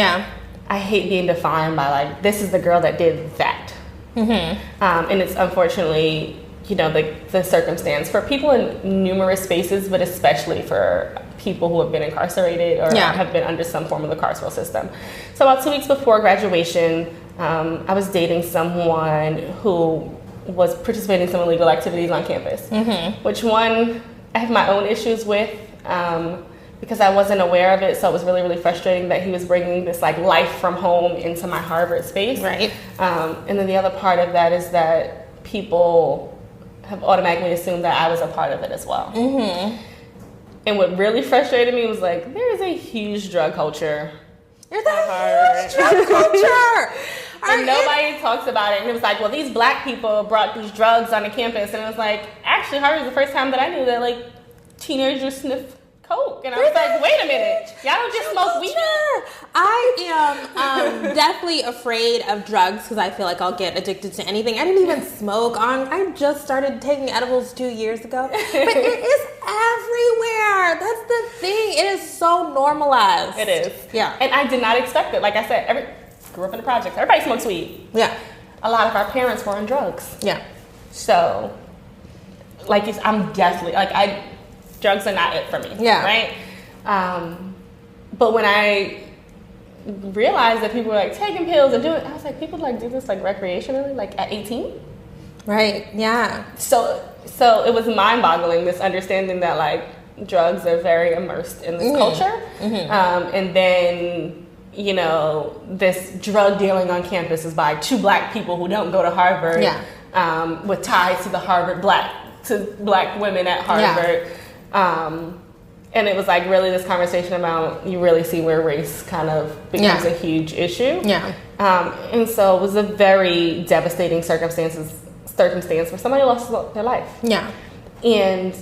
I hate being defined by like, this is the girl that did that. And it's unfortunately, you know, the circumstance for people in numerous spaces, but especially for people who have been incarcerated or have been under some form of the carceral system. So about 2 weeks before graduation, I was dating someone who was participating in some illegal activities on campus, which one I have my own issues with. Because I wasn't aware of it, so it was really, really frustrating that he was bringing this like life from home into my Harvard space. Right. And then the other part of that is that people have automatically assumed that I was a part of it as well. And what really frustrated me was like, there is a huge drug culture. There's a huge drug culture. And nobody talks about it. And it was like, well, these black people brought these drugs on the campus. And it was like, actually, Harvard was the first time that I knew that like teenagers sniff coke. And I was like, wait a minute, y'all don't just smoke weed? I am definitely afraid of drugs because I feel like I'll get addicted to anything. I didn't even smoke. I just started taking edibles 2 years ago. But it is everywhere. That's the thing. It is so normalized. It is. And I did not expect it. Like I said, grew up in the projects. Everybody smokes weed. A lot of our parents were on drugs. So, like, I'm definitely, like, drugs are not it for me, right? But when I realized that people were like taking pills and doing, I was like, people like do this like recreationally, like at 18, right? So it was mind-boggling, this understanding that like drugs are very immersed in this culture, and then you know this drug dealing on campus is by two black people who don't go to Harvard, with ties to the black women at Harvard. And it was like really this conversation about, you really see where race kind of becomes a huge issue. Yeah. And so it was a very devastating circumstance where somebody lost their life. Yeah. And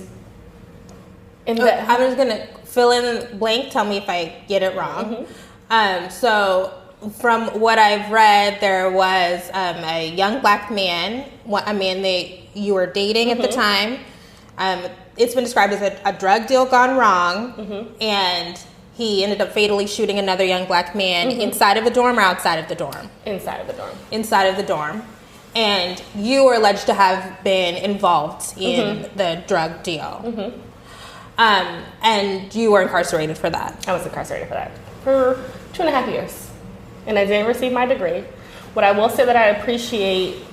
I'm just going to fill in blank. Tell me if I get it wrong. So from what I've read, there was a young black man, a man that you were dating at the time. It's been described as a drug deal gone wrong, and he ended up fatally shooting another young black man inside of a dorm or outside of the dorm? Inside of the dorm. Inside of the dorm. And you were alleged to have been involved in the drug deal. And you were incarcerated for that. I was incarcerated for that for 2.5 years. And I didn't receive my degree. What I will say that I appreciate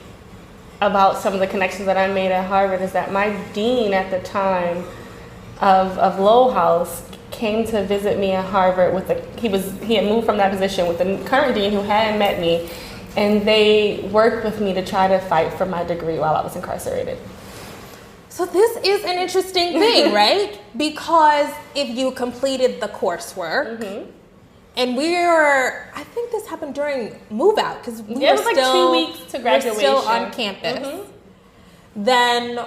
about some of the connections that I made at Harvard is that my dean at the time of Lowell House came to visit me at Harvard he had moved from that position with the current dean who hadn't met me, and they worked with me to try to fight for my degree while I was incarcerated. So this is an interesting thing, right? Because if you completed the coursework, and I think this happened during move out, because we were like 2 weeks to graduation. We're still on campus. Then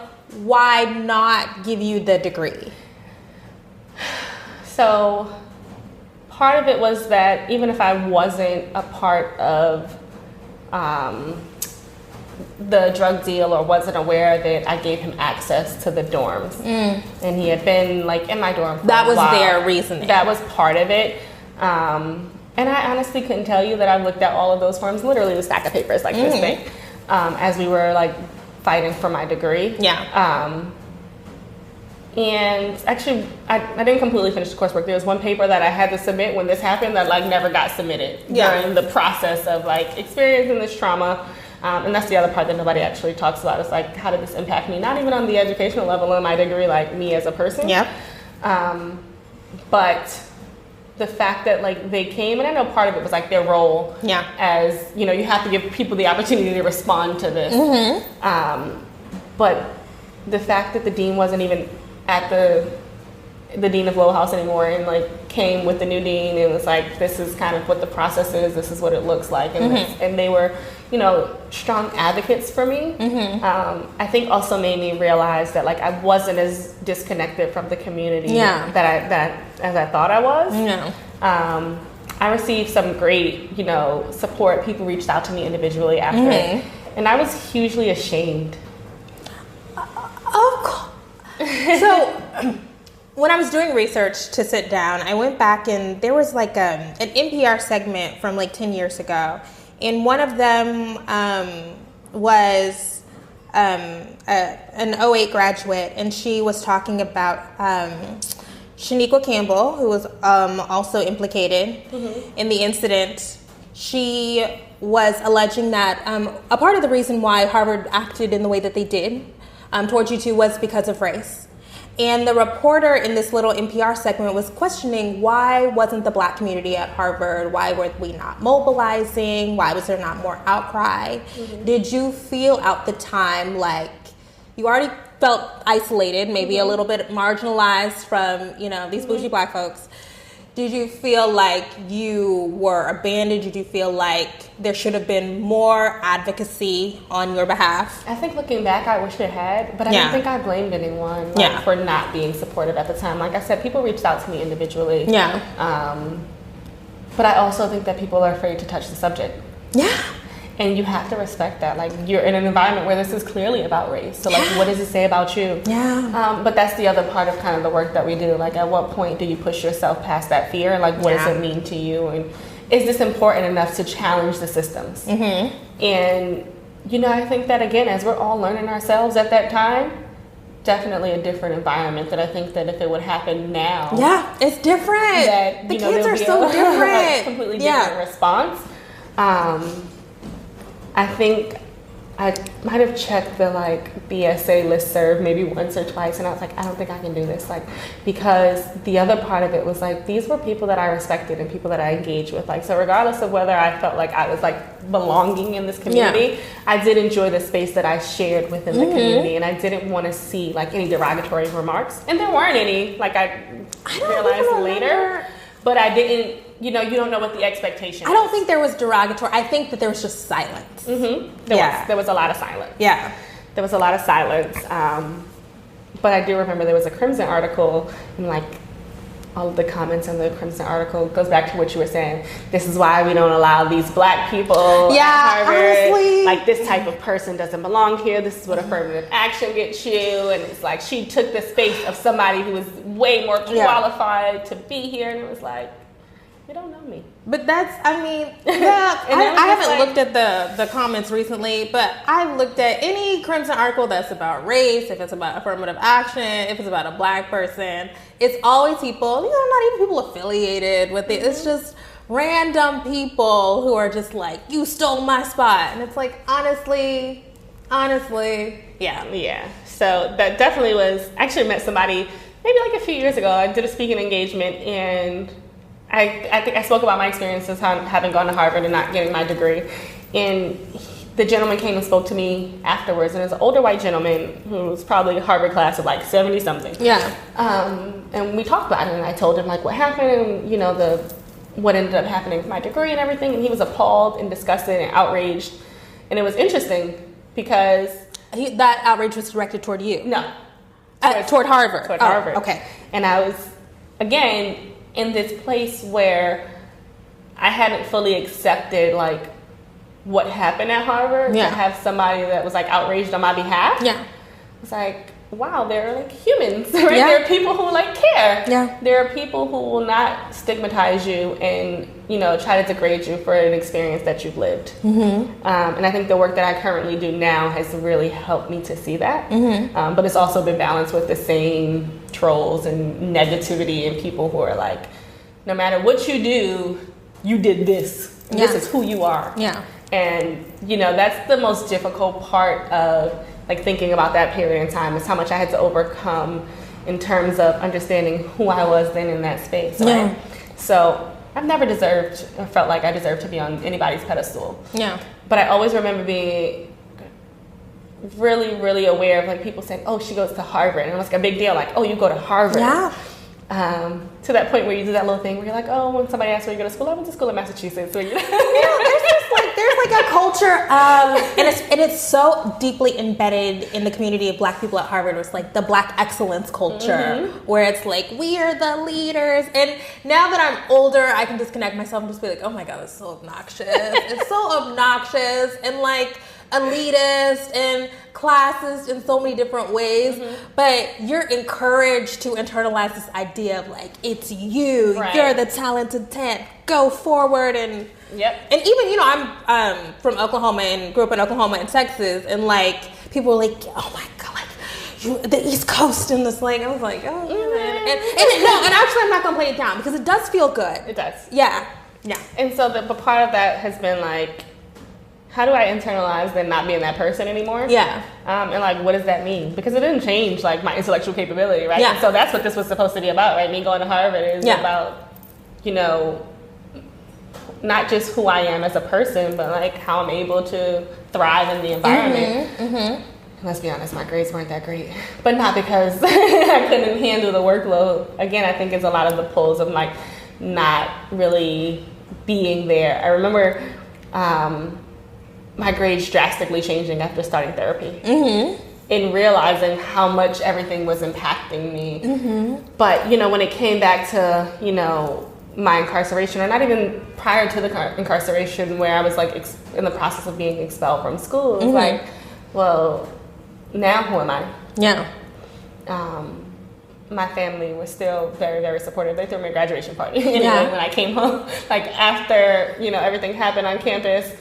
why not give you the degree? So part of it was that even if I wasn't a part of the drug deal or wasn't aware of it, I gave him access to the dorms. And he had been like in my dorm for That a was while. their reasoning. That was part of it. And I honestly couldn't tell you that I looked at all of those forms, literally a stack of papers like this thing, as we were like fighting for my degree. And actually, I didn't completely finish the coursework. There was one paper that I had to submit when this happened that like never got submitted during the process of like experiencing this trauma. And that's the other part that nobody actually talks about. It's like, how did this impact me? Not even on the educational level in my degree, like me as a person. But the fact that like they came, and I know part of it was like their role as, you know, you have to give people the opportunity to respond to this. But the fact that the dean wasn't even at the dean of Lowell House anymore, and like came with the new dean and was like, this is kind of what the process is, this is what it looks like, and and they were, you know, strong advocates for me. I think also made me realize that like I wasn't as disconnected from the community that as I thought I was. I received some great, you know, support. People reached out to me individually after, and I was hugely ashamed. Of course. So when I was doing research to sit down, I went back and there was like an NPR segment from like 10 years ago. And one of them was an 08 graduate, and she was talking about Shaniqua Campbell, who was also implicated in the incident. She was alleging that a part of the reason why Harvard acted in the way that they did towards you two was because of race. And the reporter in this little NPR segment was questioning, why wasn't the black community at Harvard? Why were we not mobilizing? Why was there not more outcry? Did you feel at the time like you already felt isolated, maybe a little bit marginalized from, you know, these bougie black folks? Did you feel like you were abandoned? Did you feel like there should have been more advocacy on your behalf? I think looking back, I wish it had, but I don't think I blamed anyone for not being supportive at the time. Like I said, people reached out to me individually. But I also think that people are afraid to touch the subject. And you have to respect that. Like, you're in an environment where this is clearly about race. So, like, what does it say about you? But that's the other part of kind of the work that we do. Like, at what point do you push yourself past that fear? Like, what does it mean to you? And is this important enough to challenge the systems? And, you know, I think that, again, as we're all learning ourselves at that time, definitely a different environment that I think that if it would happen now. It's different. That, the kids are so different. Completely different response. I think I might have checked the like BSA listserv maybe once or twice, and I was like, I don't think I can do this, like, because the other part of it was like, these were people that I respected and people that I engaged with, like, so regardless of whether I felt like I was like belonging in this community, I did enjoy the space that I shared within the community, and I didn't want to see like any derogatory remarks, and there weren't any. Like, I realized later. But I didn't, you don't know what the expectation I don't think there was derogatory. I think that there was just silence. There was a lot of silence. Yeah. There was a lot of silence. But I do remember there was a Crimson article, and like all of the comments on the Crimson article goes back to what you were saying. This is why we don't allow these black people at Harvard. Honestly. Like, this type of person doesn't belong here. This is what affirmative action gets you. And it's like she took the space of somebody who was way more qualified to be here. And it was like, you don't know me. But that's, I haven't looked at the comments recently, but I've looked at any Crimson article that's about race, if it's about affirmative action, if it's about a black person, it's always people, not even people affiliated with it. It's just random people who are just like, you stole my spot. And it's like, honestly, yeah. So that definitely was, I actually met somebody maybe like a few years ago. I did a speaking engagement, and I think I spoke about my experiences having gone to Harvard and not getting my degree. And the gentleman came and spoke to me afterwards, and it was an older white gentleman who was probably a Harvard class of like 70 something. Yeah. And we talked about it, and I told him like what happened, and what ended up happening with my degree and everything. And he was appalled and disgusted and outraged. And it was interesting because that outrage was directed toward you. No. Toward Harvard. Toward Harvard. Okay. And I was, again, in this place where I hadn't fully accepted like what happened at Harvard. To have somebody that was like outraged on my behalf. Yeah. It's like, wow, they're like humans, right? Yeah. There are people who like care. Yeah. There are people who will not stigmatize you and, try to degrade you for an experience that you've lived. Mm-hmm. And I think the work that I currently do now has really helped me to see that. Mm-hmm. But it's also been balanced with the same trolls and negativity and people who are like, no matter what you do, you did this. Yeah. This is who you are. Yeah. And, that's the most difficult part of like thinking about that period in time, is how much I had to overcome in terms of understanding who I was then in that space. Right? Yeah. So I've never felt like I deserved to be on anybody's pedestal. Yeah. But I always remember being really, really aware of like people saying, oh, she goes to Harvard. And it was like a big deal, like, oh, you go to Harvard. Yeah. To that point where you do that little thing where you're like, oh, when somebody asks where you go to school, I went to school in Massachusetts. So there's like a culture of, and it's so deeply embedded in the community of black people at Harvard. It's like the black excellence culture, where it's like, we are the leaders. And now that I'm older, I can disconnect myself and just be like, oh my God, it's so obnoxious. It's so obnoxious and like elitist and classist in so many different ways. But you're encouraged to internalize this idea of like, it's you, you're the talented 10, go forward. And and even, I'm from Oklahoma and grew up in Oklahoma and Texas, and like people were like, oh my God, like the East Coast and this, like, I was like, oh yeah. And actually I'm not gonna play it down because it does feel good. It does. Yeah. And so the part of that has been like, how do I internalize then not being that person anymore? Yeah. And like, what does that mean? Because it didn't change like my intellectual capability, right? Yeah. And so that's what this was supposed to be about, right? Me going to Harvard is about, not just who I am as a person, but like how I'm able to thrive in the environment. Let's be honest, my grades weren't that great, but not because I couldn't handle the workload. Again, I think it's a lot of the pulls of like not really being there. I remember my grades drastically changing after starting therapy. And realizing how much everything was impacting me. But, when it came back to, my incarceration, or not even prior to the incarceration, where I was like in the process of being expelled from school, it was like, well, now who am I? Yeah. My family was still very, very supportive. They threw me a graduation party when I came home, like after, everything happened on campus.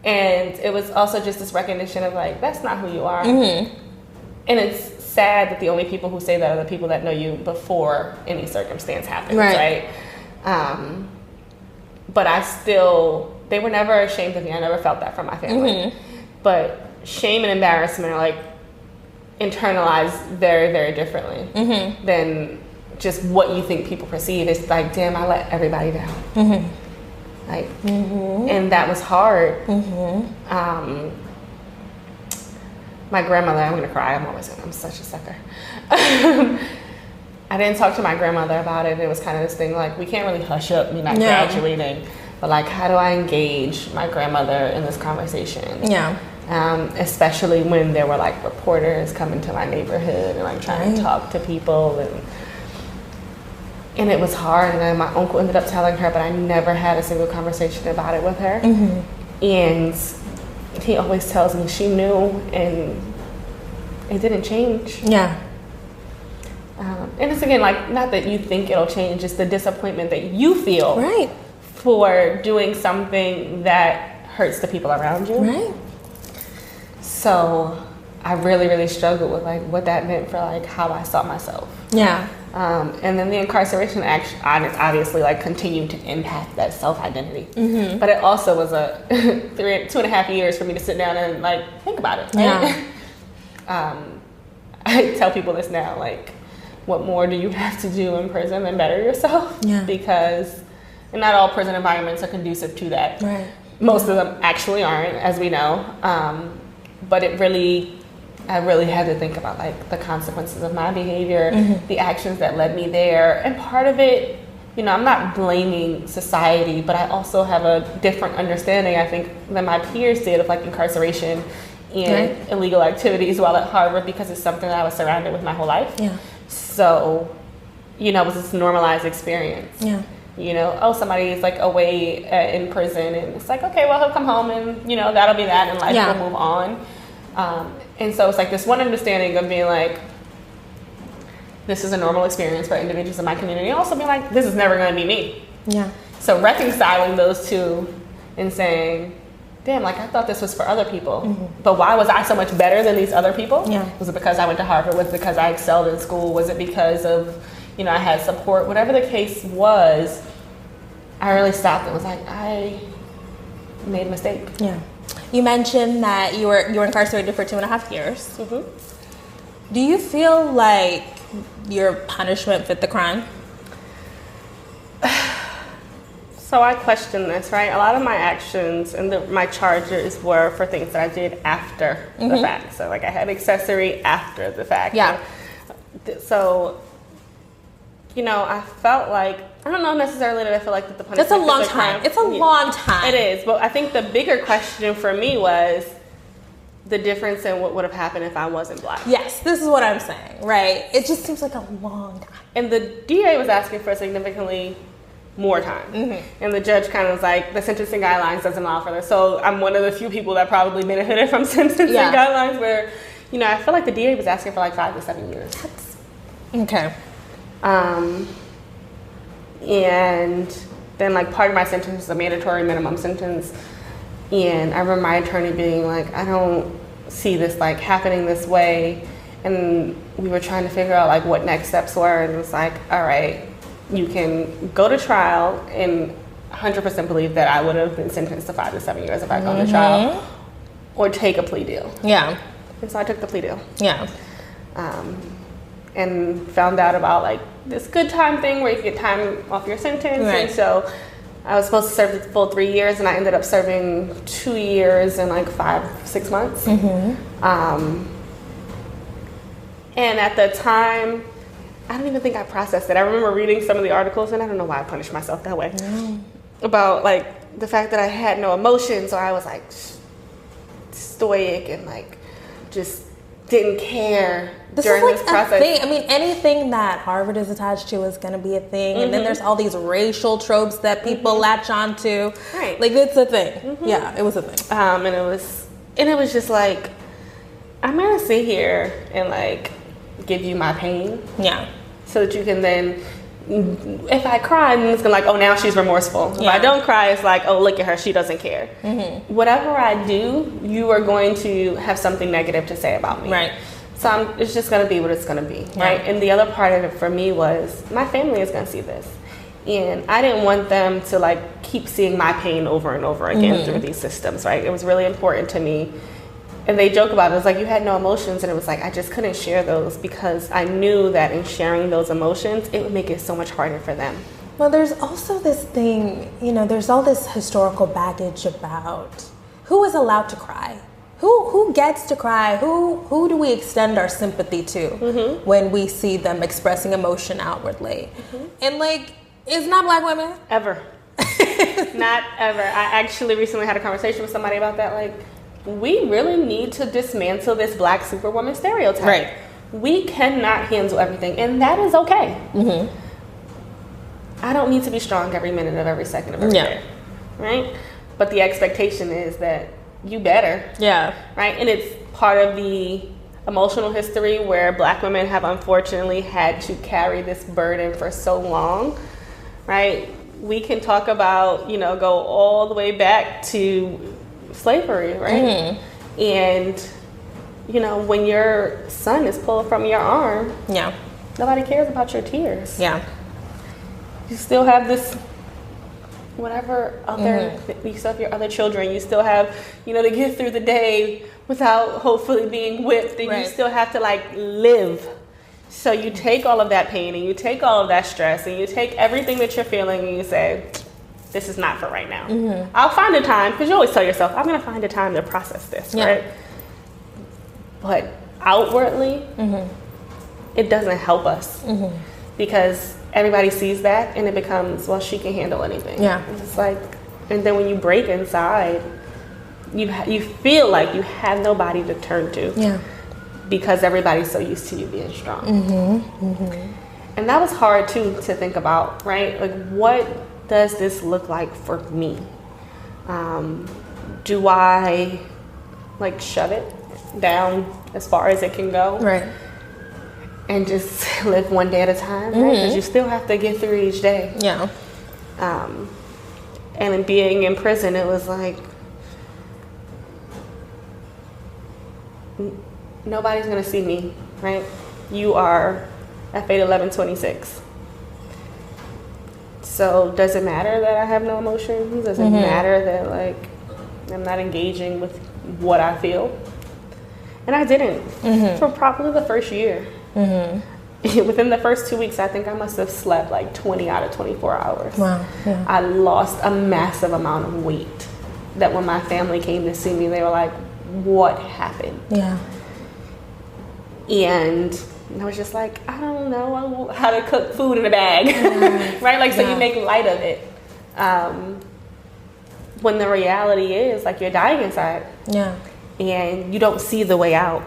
And it was also just this recognition of like, that's not who you are. And it's sad that the only people who say that are the people that know you before any circumstance happens, right? But they were never ashamed of me. I never felt that from my family. But shame and embarrassment are like internalized very, very differently than just what you think people perceive. It's like, damn, I let everybody down. Like, and that was hard. My grandmother, I'm gonna cry. I'm such a sucker. I didn't talk to my grandmother about it. It was kind of this thing like, we can't really hush up me not graduating, but like, how do I engage my grandmother in this conversation? Yeah. Especially when there were like reporters coming to my neighborhood and like trying to talk to people, and it was hard. And then my uncle ended up telling her, but I never had a single conversation about it with her. And he always tells me she knew, and it didn't change. Yeah. And it's again, like, not that you think it'll change, it's the disappointment that you feel for doing something that hurts the people around you. Right. So I really, really struggled with like what that meant for like how I saw myself. Yeah. And then the incarceration act obviously like continued to impact that self-identity. But it also was a 2.5 years for me to sit down and like think about it. Right? Yeah. I tell people this now, like, what more do you have to do in prison than better yourself? Yeah. Because not all prison environments are conducive to that. Right. Most of them actually aren't, as we know. But I really had to think about like the consequences of my behavior, the actions that led me there. And part of it, you know, I'm not blaming society, but I also have a different understanding, I think, than my peers did of like incarceration and illegal activities while at Harvard, because it's something that I was surrounded with my whole life. Yeah. So, you know, it was this normalized experience. Yeah. You know, oh, somebody is like away in prison, and it's like, okay, well, he'll come home and, you know, that'll be that, and life will move on. And so it's like this one understanding of being like, this is a normal experience for individuals in my community. Also being like, this is never going to be me. Yeah. So reconciling those two and saying, damn, like I thought this was for other people, but why was I so much better than these other people? Yeah. Was it because I went to Harvard? Was it because I excelled in school? Was it because of, you know, I had support? Whatever the case was, I really stopped and was like, I made a mistake. Yeah. You mentioned that you were incarcerated for 2.5 years. Do you feel like your punishment fit the crime? So I question this, right? A lot of my actions and my charges were for things that I did after the fact. So like I had accessory after the fact. Yeah. So, you know, I felt like, I don't know necessarily that I feel like that the punishment. That's a long time. It's a long time. It is. But I think the bigger question for me was the difference in what would have happened if I wasn't Black. Yes, this is what I'm saying, right? It just seems like a long time. And the DA was asking for significantly more time. And the judge kind of was like, the sentencing guidelines doesn't allow for this. So I'm one of the few people that probably benefited from sentencing guidelines where, you know, I feel like the DA was asking for like 5 to 7 years. Okay. And then like part of my sentence was a mandatory minimum sentence. And I remember my attorney being like, I don't see this like happening this way. And we were trying to figure out like what next steps were. And it was like, all right, you can go to trial, and 100% believe that I would have been sentenced to 5 to 7 years if I'd gone to trial, or take a plea deal. Yeah. And so I took the plea deal. Yeah. And found out about like this good time thing where you get time off your sentence. Right. And so I was supposed to serve the full 3 years, and I ended up serving 2 years and like 5-6 months. And at the time, I don't even think I processed it. I remember reading some of the articles, and I don't know why I punished myself that way, about like the fact that I had no emotions, or I was like stoic and like just didn't care during this process. Thing. I mean, anything that Harvard is attached to is going to be a thing, and then there's all these racial tropes that people latch onto. Right, like it's a thing. Yeah, it was a thing. And it was just like, I'm gonna sit here and like give you my pain. Yeah. So that you can then, if I cry, then it's gonna like, oh, now she's remorseful. If I don't cry, it's like, oh, look at her, she doesn't care. Whatever I do, you are going to have something negative to say about me. Right. So it's just gonna be what it's gonna be, right? And the other part of it for me was, my family is gonna see this. And I didn't want them to like keep seeing my pain over and over again through these systems, right? It was really important to me. And they joke about it. It was like, you had no emotions. And it was like, I just couldn't share those because I knew that in sharing those emotions, it would make it so much harder for them. Well, there's also this thing, you know, there's all this historical baggage about who is allowed to cry, who gets to cry? Who do we extend our sympathy to when we see them expressing emotion outwardly? And like, it's not Black women. Ever. Not ever. I actually recently had a conversation with somebody about that. Like, we really need to dismantle this Black superwoman stereotype. Right. We cannot handle everything, and that is okay. I don't need to be strong every minute of every second of every day. Right? But the expectation is that you better. Yeah. Right? And it's part of the emotional history where Black women have unfortunately had to carry this burden for so long. Right? We can talk about, go all the way back to slavery, right? And, when your son is pulled from your arm, nobody cares about your tears. Yeah. You still have this, whatever other, you still have your other children. You still have, to get through the day without hopefully being whipped. And you still have to live. So you take all of that pain and you take all of that stress and you take everything that you're feeling and you say, this is not for right now. I'll find a time, because you always tell yourself, I'm going to find a time to process this, right? But outwardly, it doesn't help us because everybody sees that and it becomes, well, she can handle anything. Yeah. It's like, and then when you break inside, you feel like you have nobody to turn to. Yeah. Because everybody's so used to you being strong. And that was hard too to think about, right? Like, what does this look like for me? Do I shut it down as far as it can go? Right. And just live one day at a time, right? Because you still have to get through each day. Yeah. And in being in prison, it was like, nobody's gonna see me, right? You are F81126. So does it matter that I have no emotions? Does it matter that I'm not engaging with what I feel? And I didn't for probably the first year. Within the first 2 weeks, I think I must have slept 20 out of 24 hours. Wow. Yeah. I lost a massive amount of weight that when my family came to see me, they were like, what happened? Yeah. And I was just like, I don't know how to cook food in a bag, right? So you make light of it. When the reality is, you're dying inside. Yeah. And you don't see the way out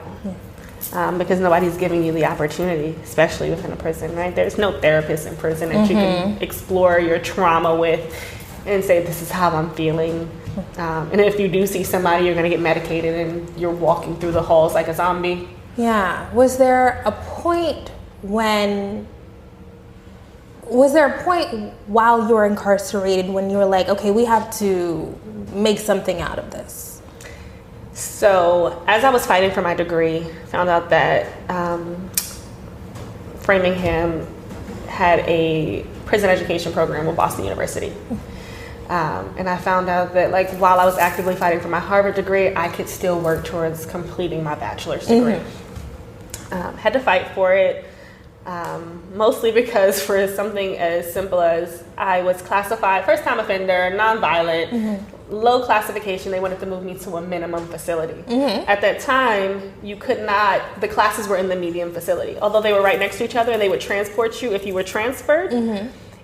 because nobody's giving you the opportunity, especially within a prison, right? There's no therapist in prison that you can explore your trauma with and say, this is how I'm feeling. And if you do see somebody, you're going to get medicated and you're walking through the halls like a zombie. Yeah. Was there a point while you were incarcerated when you were like, okay, we have to make something out of this? So as I was fighting for my degree, found out that Framingham had a prison education program with Boston University. And I found out that while I was actively fighting for my Harvard degree, I could still work towards completing my bachelor's degree. Had to fight for it, mostly because for something as simple as I was classified first time offender, nonviolent, low classification, they wanted to move me to a minimum facility. At that time, you could not, the classes were in the medium facility, although they were right next to each other and they would transport you if you were transferred.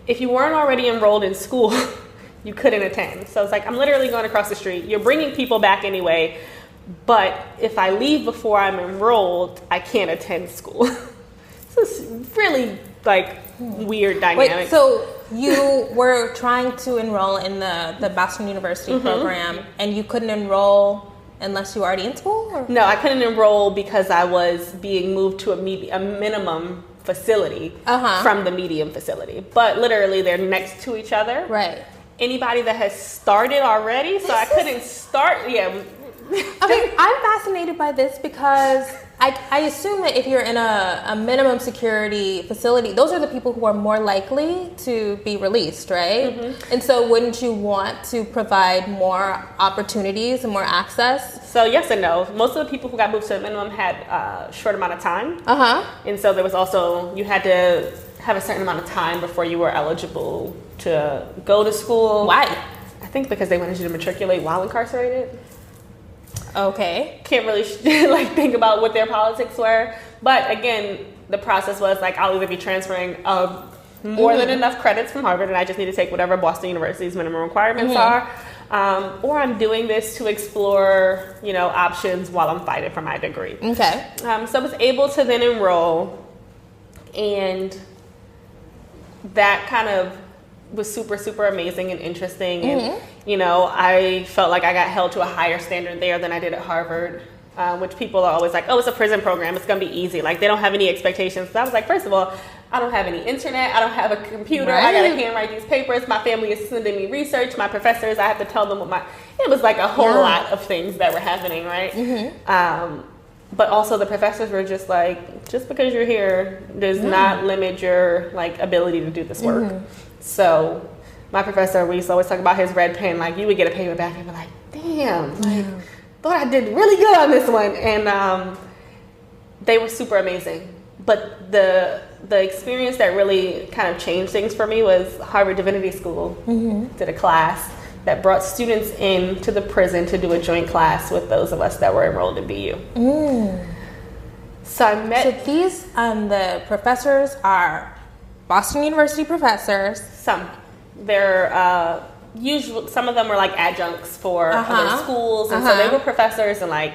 If you weren't already enrolled in school, you couldn't attend. So it's I'm literally going across the street. You're bringing people back anyway, but if I leave before I'm enrolled, I can't attend school. So it's really weird dynamic. Wait, so you were trying to enroll in the Boston University program and you couldn't enroll unless you were already in school? Or? No, I couldn't enroll because I was being moved to a minimum facility from the medium facility. But literally they're next to each other. Right. Anybody that has started already, so I couldn't start. Yeah. Okay, I'm fascinated by this because I assume that if you're in a minimum security facility, those are the people who are more likely to be released, right? And so wouldn't you want to provide more opportunities and more access? So yes and no. Most of the people who got moved to the minimum had a short amount of time. And so there was also, you had to have a certain amount of time before you were eligible to go to school. Why? I think because they wanted you to matriculate while incarcerated. Okay. Can't really like think about what their politics were. But again, the process was like, I'll either be transferring more than enough credits from Harvard, and I just need to take whatever Boston University's minimum requirements are, or I'm doing this to explore, you know, options while I'm fighting for my degree. Okay. So I was able to then enroll, and that kind of was super, super amazing and interesting. And, you know, I felt like I got held to a higher standard there than I did at Harvard, which people are always like, oh, it's a prison program, it's going to be easy. Like, they don't have any expectations. So I was like, first of all, I don't have any internet. I don't have a computer. I got to handwrite these papers. My family is sending me research. My professors, I have to tell them what it was like a whole lot of things that were happening, right? But also the professors were just like, just because you're here does not limit your like ability to do this work. So my professor, we used to always talk about his red pen. Like, you would get a paper back and be like, damn, like, thought I did really good on this one. And they were super amazing. But the experience that really kind of changed things for me was Harvard Divinity School did a class that brought students into the prison to do a joint class with those of us that were enrolled in BU. So I met... So these, the professors are Boston University professors. Some. They're usually, some of them were like adjuncts for other schools. And so they were professors, and like,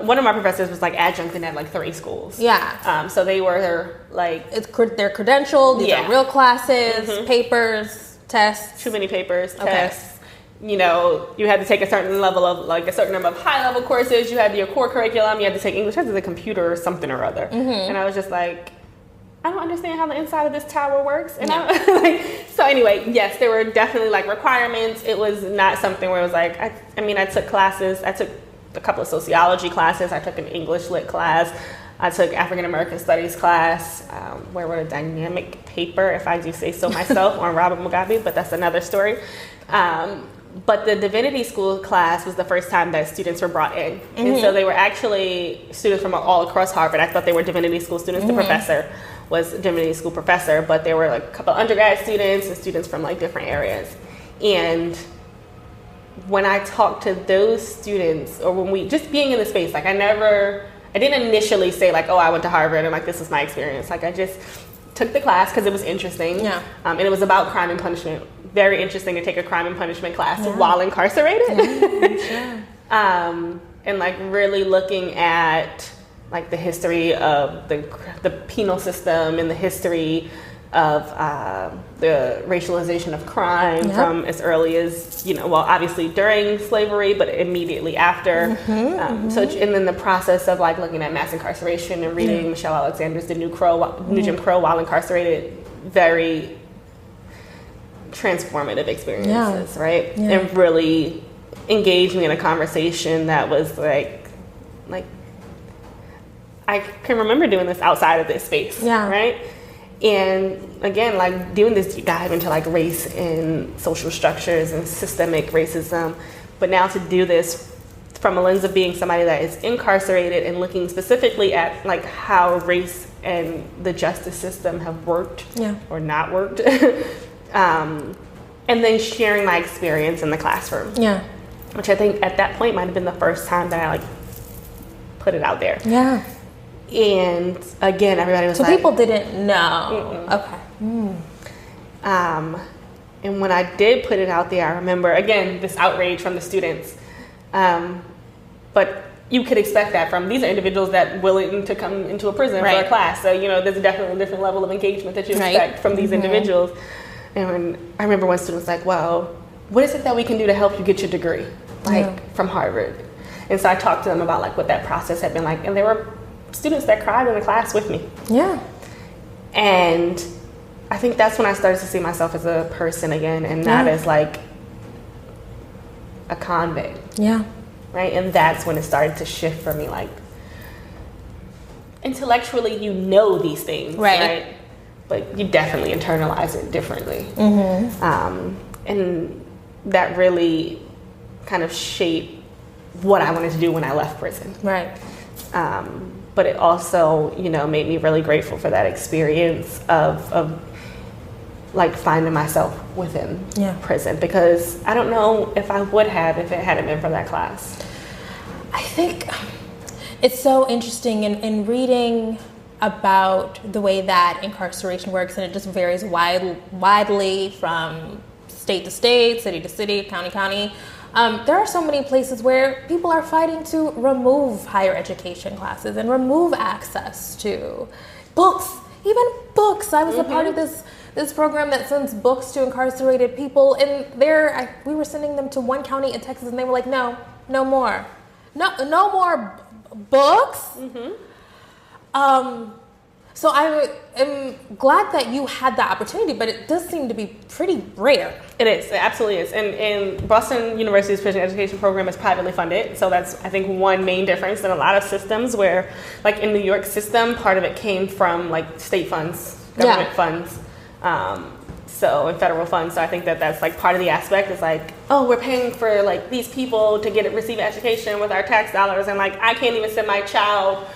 one of my professors was like adjunct in at like 3 schools. So they were like... They're credentialed, these are real classes, papers, tests. Too many papers, tests. You know, you had to take a certain level of, like a certain number of high level courses. You had your core curriculum. You had to take English, had to take a computer or something or other. And I was just like, I don't understand how the inside of this tower works. And so anyway, yes, there were definitely like requirements. It was not something where it was like, I mean, I took classes. I took a couple of sociology classes. I took an English lit class. I took African American Studies class, where I wrote a dynamic paper, if I do say so myself, on Robert Mugabe, but that's another story. But the Divinity School class was the first time that students were brought in. And so they were actually students from all across Harvard. I thought they were Divinity School students. The professor was a Divinity School professor, but there were like a couple undergrad students and students from like different areas. And when I talked to those students, or when we, just being in the space, like I didn't initially say like, oh, I went to Harvard and like this is my experience. Like I just took the class because it was interesting. And it was about crime and punishment. Very interesting to take a crime and punishment class while incarcerated. And like really looking at like the history of the penal system and the history of the racialization of crime from as early as, you know, well, obviously during slavery, but immediately after. So, and then the process of like looking at mass incarceration and reading Michelle Alexander's The New Jim Crow while incarcerated, very transformative experiences, right? And really engaged me in a conversation that was like I can remember doing this outside of this space, right? And again, like doing this deep dive into like race and social structures and systemic racism, but now to do this from a lens of being somebody that is incarcerated and looking specifically at like how race and the justice system have worked or not worked. And then sharing my experience in the classroom. Which I think at that point might have been the first time that I like put it out there. And again, everybody was so like... So people didn't know. Okay. And when I did put it out there, I remember, again, this outrage from the students. But you could expect that from, these are individuals that willing to come into a prison for a class. So, you know, there's definitely a different level of engagement that you expect from these individuals. And I remember one student was like, well, what is it that we can do to help you get your degree? Like, from Harvard. And so I talked to them about like what that process had been like. And there were students that cried in the class with me. And I think that's when I started to see myself as a person again, and not as like a convict. Right? And that's when it started to shift for me. Like, intellectually, you know these things, right? But you definitely internalize it differently. And that really kind of shaped what I wanted to do when I left prison. But it also, you know, made me really grateful for that experience of like finding myself within prison, because I don't know if I would have if it hadn't been for that class. I think it's so interesting in reading about the way that incarceration works, and it just varies widely from state to state, city to city, county to county. There are so many places where people are fighting to remove higher education classes and remove access to books, even books. I was a part of this program that sends books to incarcerated people, and we were sending them to one county in Texas, and they were like, no more books. So I am glad that you had that opportunity, but it does seem to be pretty rare. It is. It absolutely is. And Boston University's prison education program is privately funded. So that's, I think, one main difference in a lot of systems where, like in New York system, part of it came from like state funds, government funds, so and federal funds. So I think that's like part of the aspect is like, oh, we're paying for like these people to receive education with our tax dollars, and like I can't even send my child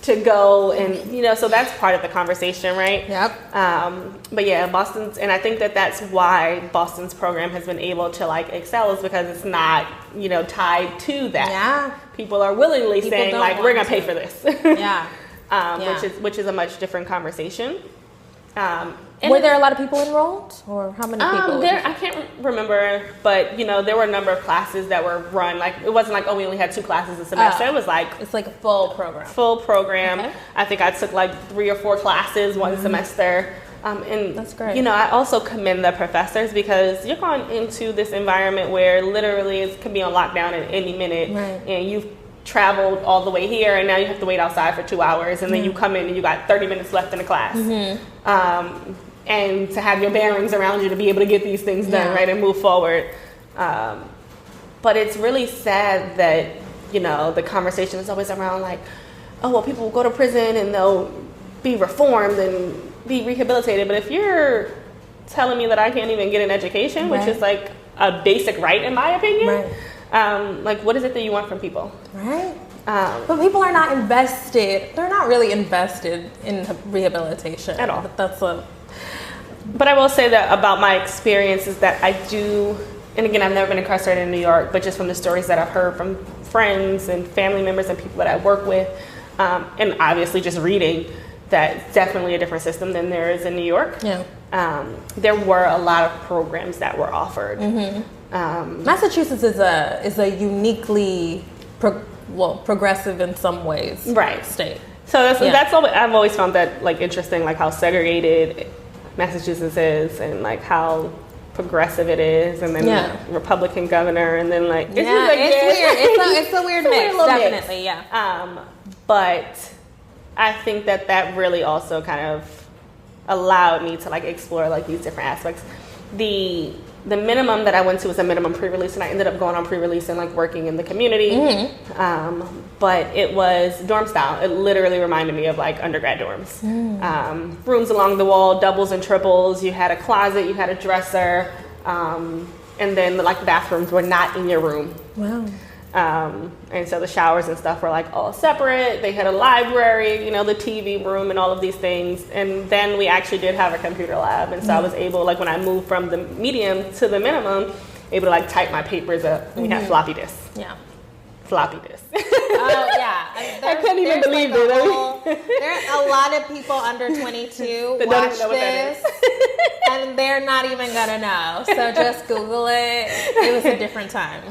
to go, and so that's part of the conversation, right? Yep. But yeah, Boston's, and I think that's why Boston's program has been able to like excel, is because it's not tied to that. Yeah. People are willingly saying like, we're gonna pay for this. Yeah. Which is a much different conversation. Were there a lot of people enrolled, or how many people? I can't remember, but there were a number of classes that were run. Like it wasn't like, oh, we only had 2 classes a semester. It was like it's like a full program. Full program. Okay. I think I took like 3 or 4 classes one semester. And that's great. I also commend the professors, because you're going into this environment where literally it could be on lockdown at any minute, right. And you've traveled all the way here, and now you have to wait outside for 2 hours, and then you come in and you got 30 minutes left in the class. And to have your bearings around you to be able to get these things done, right, and move forward. But it's really sad that, the conversation is always around like, oh, well, people will go to prison and they'll be reformed and be rehabilitated. But if you're telling me that I can't even get an education, which is like a basic right in my opinion, like what is it that you want from people? Right. But people are not invested. They're not really invested in rehabilitation at all. But I will say that about my experience is that I do, and again, I've never been incarcerated in New York, but just from the stories that I've heard from friends and family members and people that I work with, and obviously just reading, that it's definitely a different system than there is in New York. Yeah. There were a lot of programs that were offered. Massachusetts is a uniquely progressive in some ways state. So that's always, I've always found that like interesting, like how segregated Massachusetts is, and like how progressive it is, and then Republican governor, and then like it's weird. It's a weird mix, definitely. Yeah. But I think that really also kind of allowed me to like explore like these different aspects. The minimum that I went to was a minimum pre-release, and I ended up going on pre-release and like working in the community. But it was dorm style. It literally reminded me of like undergrad dorms. Rooms along the wall, doubles and triples. You had a closet, you had a dresser, and then like the bathrooms were not in your room. Wow. And so the showers and stuff were like all separate. They had a library, the TV room and all of these things. And then we actually did have a computer lab. And so I was able, like when I moved from the medium to the minimum, able to like type my papers up. And we had floppy disks. Yeah. Floppy disks. Oh, yeah. I couldn't even believe it. There are a lot of people under 22 that watch this, and they're not even going to know. So just Google it. It was a different time.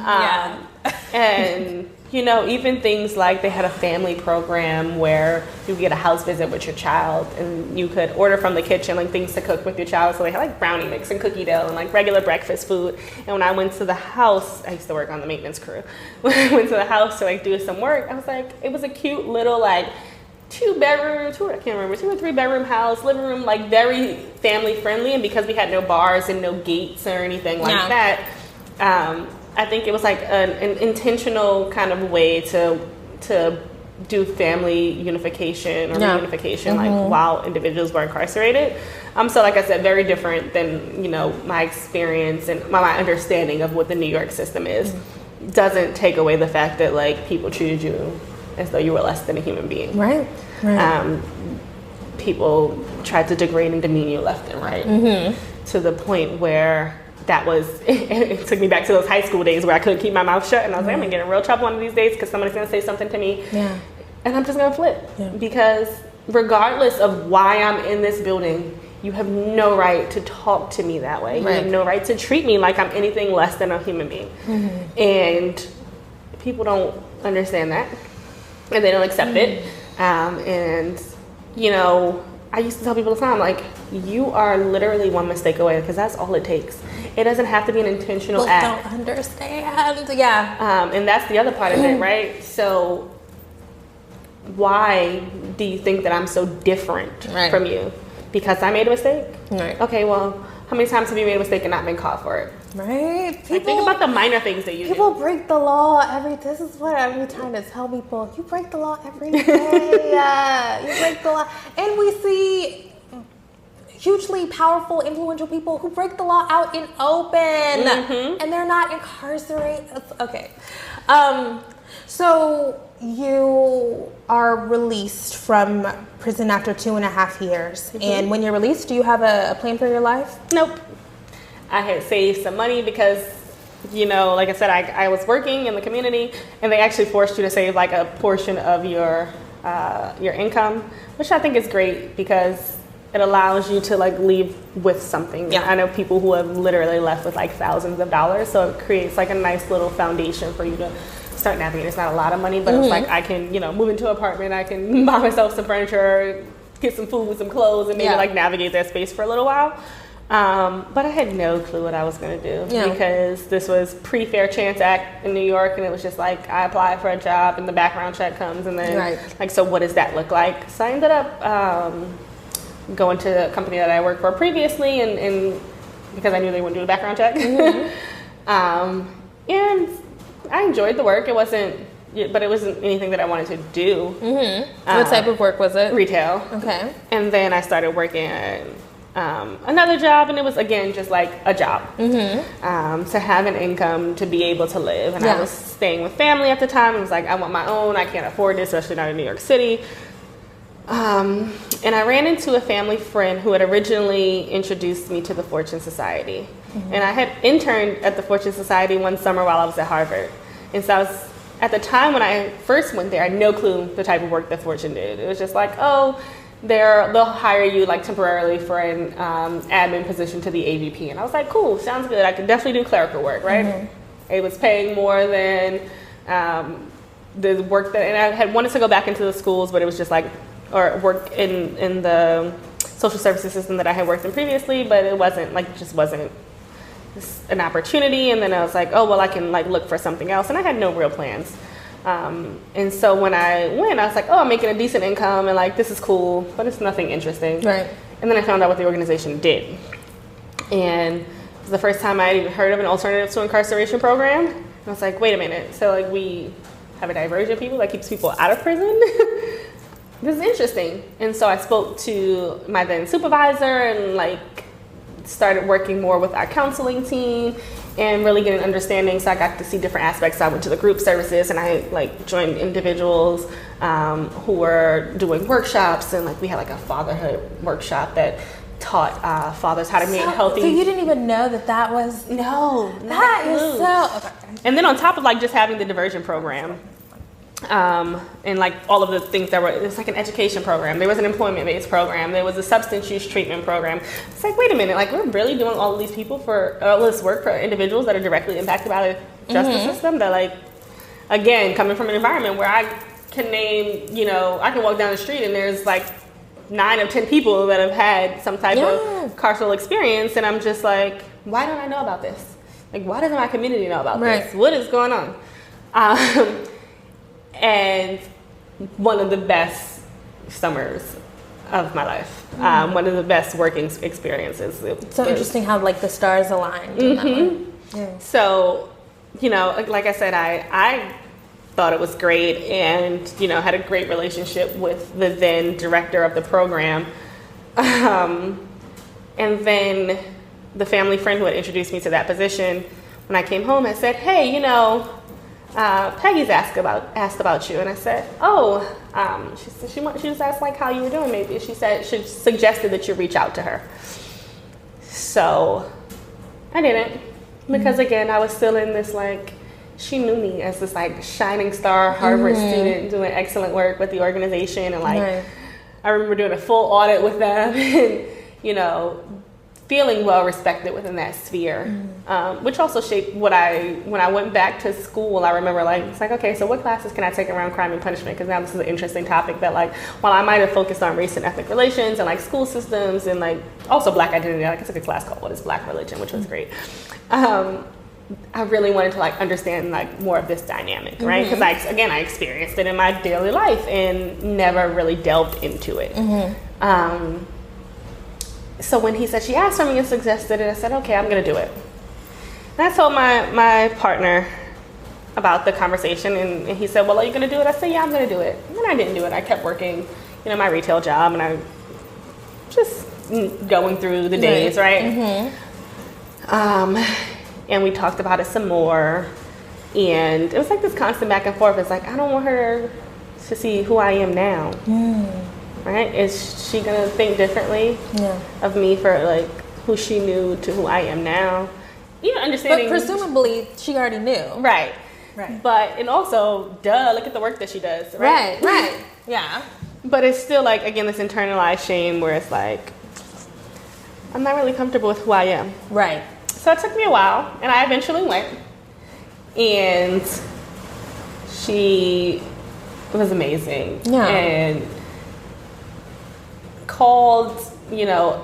And, even things like they had a family program where you get a house visit with your child, and you could order from the kitchen like things to cook with your child. So they had like brownie mix and cookie dough and like regular breakfast food. And when I went to the house, I used to work on the maintenance crew. When I went to the house to like do some work, I was like, it was a cute little like 2 or 3 bedroom house, living room, like very family friendly. And because we had no bars and no gates or anything like that, I think it was like an intentional kind of way to do family unification or reunification, like while individuals were incarcerated. So like I said, very different than, my experience and my understanding of what the New York system is. Doesn't take away the fact that like people treated you as though you were less than a human being. Right. People tried to degrade and demean you left and right, to the point where it took me back to those high school days where I couldn't keep my mouth shut, and I was like, I'm gonna get in real trouble one of these days because somebody's gonna say something to me, and I'm just gonna flip, because regardless of why I'm in this building, you have no right to talk to me that way. You have no right to treat me like I'm anything less than a human being. And people don't understand that, and they don't accept it. And you know, I used to tell people all the time, like, you are literally one mistake away, because that's all it takes. It doesn't have to be an intentional act. Don't understand. And that's the other part of it, right? So why do you think that I'm so different from you? Because I made a mistake? Okay, well, how many times have you made a mistake and not been caught for it? People, think about the minor things that you do. Break the law this is what I'm trying to tell people. You break the law every day. You break the law. And we see hugely powerful, influential people who break the law out in open. And they're not incarcerated. Okay. So you are released from prison after 2.5 years. And when you're released, do you have a plan for your life? Nope. I had saved some money because, you know, like I said, I was working in the community, and they actually forced you to save like a portion of your income, which I think is great because it allows you to like leave with something. I know people who have literally left with like thousands of dollars, so it creates like a nice little foundation for you to start navigating. It's not a lot of money, but it's like I can, you know, move into an apartment, I can buy myself some furniture, get some food, some clothes, and maybe like navigate that space for a little while. But I had no clue what I was going to do because this was pre-Fair Chance Act in New York, and it was just like I applied for a job and the background check comes, and then like, so what does that look like? So I ended up going to a company that I worked for previously, and because I knew they wouldn't do a background check. And I enjoyed the work. It wasn't anything that I wanted to do. What type of work was it? Retail. Okay. And then I started working at another job, and it was again just like a job to have an income to be able to live. And I was staying with family at the time. It was like, I want my own. I can't afford this, especially not in New York City. And I ran into a family friend who had originally introduced me to the Fortune Society. And I had interned at the Fortune Society one summer while I was at Harvard. And so I was, at the time when I first went there, I had no clue the type of work that Fortune did. It was just like, oh, they'll hire you like temporarily for an admin position to the AVP. And I was like, cool, sounds good. I could definitely do clerical work, right? It was paying more than the work that, and I had wanted to go back into the schools, but it was just like, or work in the social services system that I had worked in previously, but it wasn't like, just wasn't an opportunity. And then I was like, oh, well, I can like look for something else. And I had no real plans. And so when I went, I was like, oh, I'm making a decent income and like, this is cool, but it's nothing interesting. Right. And then I found out what the organization did. And it was the first time I had even heard of an alternative to incarceration program. And I was like, wait a minute. So like we have a diversion of people that keeps people out of prison. This is interesting. And so I spoke to my then supervisor and like started working more with our counseling team and really getting an understanding. So I got to see different aspects. I went to the group services and I like joined individuals who were doing workshops, and like we had like a fatherhood workshop that taught fathers how to make healthy. So you didn't even know that was that is so. Okay. And then on top of like just having the diversion program. And like all of the things that were, it was like an education program. There was an employment-based program. There was a substance use treatment program. It's like, wait a minute, like we're really doing all of these people for all this work for individuals that are directly impacted by the justice system. That like, again, coming from an environment where I can name, you know, I can walk down the street and there's like 9 of 10 people that have had some type of carceral experience, and I'm just like, why don't I know about this? Like, why doesn't my community know about this? What is going on? And one of the best summers of my life. One of the best working experiences. So interesting how like the stars aligned. In that one. Yeah. So, you know, like I said, I thought it was great, and, you know, had a great relationship with the then director of the program. And then the family friend who had introduced me to that position, when I came home, had said, hey, you know, Peggy's asked about you. And I said, oh, she just asked like how you were doing. Maybe she suggested that you reach out to her. So I didn't, because again, I was still in this like, she knew me as this like shining star Harvard student doing excellent work with the organization, and like I remember doing a full audit with them and, you know, feeling well respected within that sphere, which also shaped when I went back to school. I remember like, it's like, okay, so what classes can I take around crime and punishment? Because now this is an interesting topic that like, while I might have focused on race and ethnic relations and like school systems and like also Black identity, like I took a class called What is Black Religion, which was great. I really wanted to like understand like more of this dynamic, right? Because I experienced it in my daily life and never really delved into it. So when he said she asked for me and suggested it, I said, okay, I'm gonna do it. And I told my partner about the conversation, and he said, well, are you gonna do it? I said, yeah, I'm gonna do it. And then I didn't do it. I kept working, you know, my retail job, and I just going through the days, right? And we talked about it some more, and it was like this constant back and forth. It's like, I don't want her to see who I am now. Right? Is she gonna think differently of me for like who she knew to who I am now? Even understanding, but presumably she already knew. Right. But and also, look at the work that she does. Right. Yeah. But it's still like, again, this internalized shame where it's like, I'm not really comfortable with who I am. Right. So it took me a while, and I eventually went, and she was amazing. And called, you know,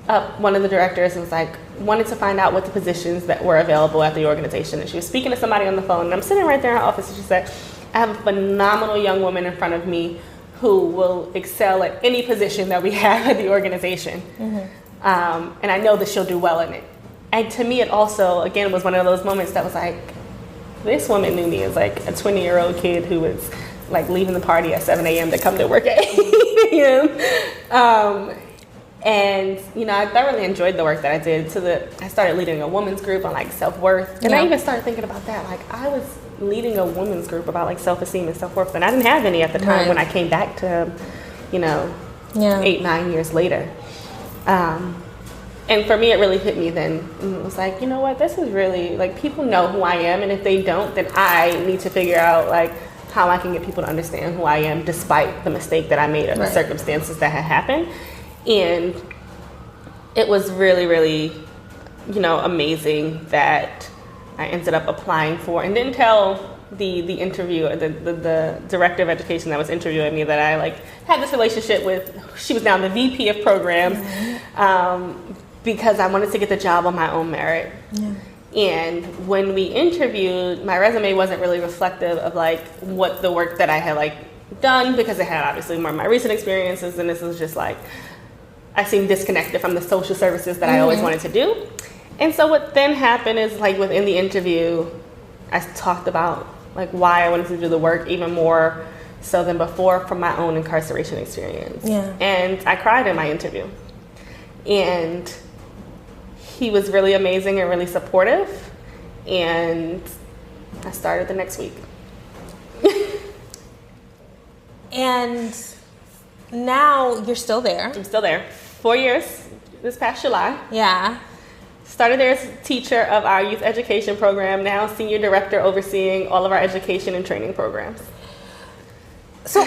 up one of the directors and was like, wanted to find out what the positions that were available at the organization. And she was speaking to somebody on the phone, and I'm sitting right there in her office, and she said, I have a phenomenal young woman in front of me who will excel at any position that we have at the organization. And I know that she'll do well in it. And to me, it also, again, was one of those moments that was like, this woman knew me as like a 20-year-old kid who was like leaving the party at 7 a.m. to come to work at 8 a.m. And, you know, I thoroughly enjoyed the work that I did. I started leading a women's group on like self-worth. And I even started thinking about that. Like, I was leading a women's group about like self-esteem and self-worth, and I didn't have any at the time when I came back to, you know, 8-9 years later. And for me, it really hit me then. It was like, you know what, this is really, like, people know who I am, and if they don't, then I need to figure out, like, how I can get people to understand who I am despite the mistake that I made or the circumstances that had happened. And it was really, really, you know, amazing that I ended up applying for, and didn't tell the interviewer, the director of education that was interviewing me, that I, like, had this relationship with. She was now the VP of programs. Because I wanted to get the job on my own merit. And when we interviewed, my resume wasn't really reflective of like what the work that I had like done, because it had obviously more of my recent experiences, and this was just like, I seemed disconnected from the social services that I always wanted to do. And so what then happened is, like, within the interview, I talked about like why I wanted to do the work even more so than before from my own incarceration experience. And I cried in my interview. And he was really amazing and really supportive, and I started the next week. And now you're still there. I'm still there. 4 years this past July. Started there as teacher of our youth education program, now senior director overseeing all of our education and training programs. So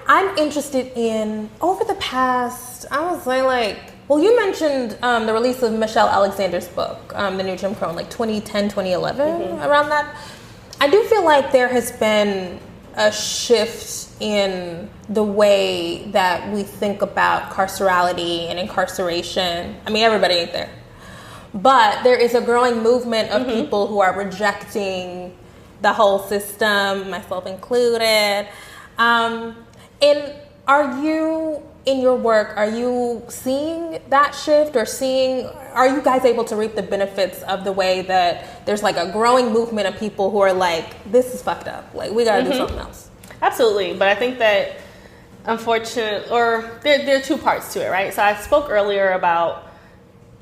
I'm interested in, over the past, I would say like, well, you mentioned the release of Michelle Alexander's book, The New Jim Crow, in like 2010, 2011, around that. I do feel like there has been a shift in the way that we think about carcerality and incarceration. I mean, everybody ain't there. But there is a growing movement of people who are rejecting the whole system, myself included. And are you, in your work, are you seeing that shift, or are you guys able to reap the benefits of the way that there's like a growing movement of people who are like, this is fucked up, like we gotta do something else? Absolutely. But I think that unfortunately, or there are two parts to it, right? So I spoke earlier about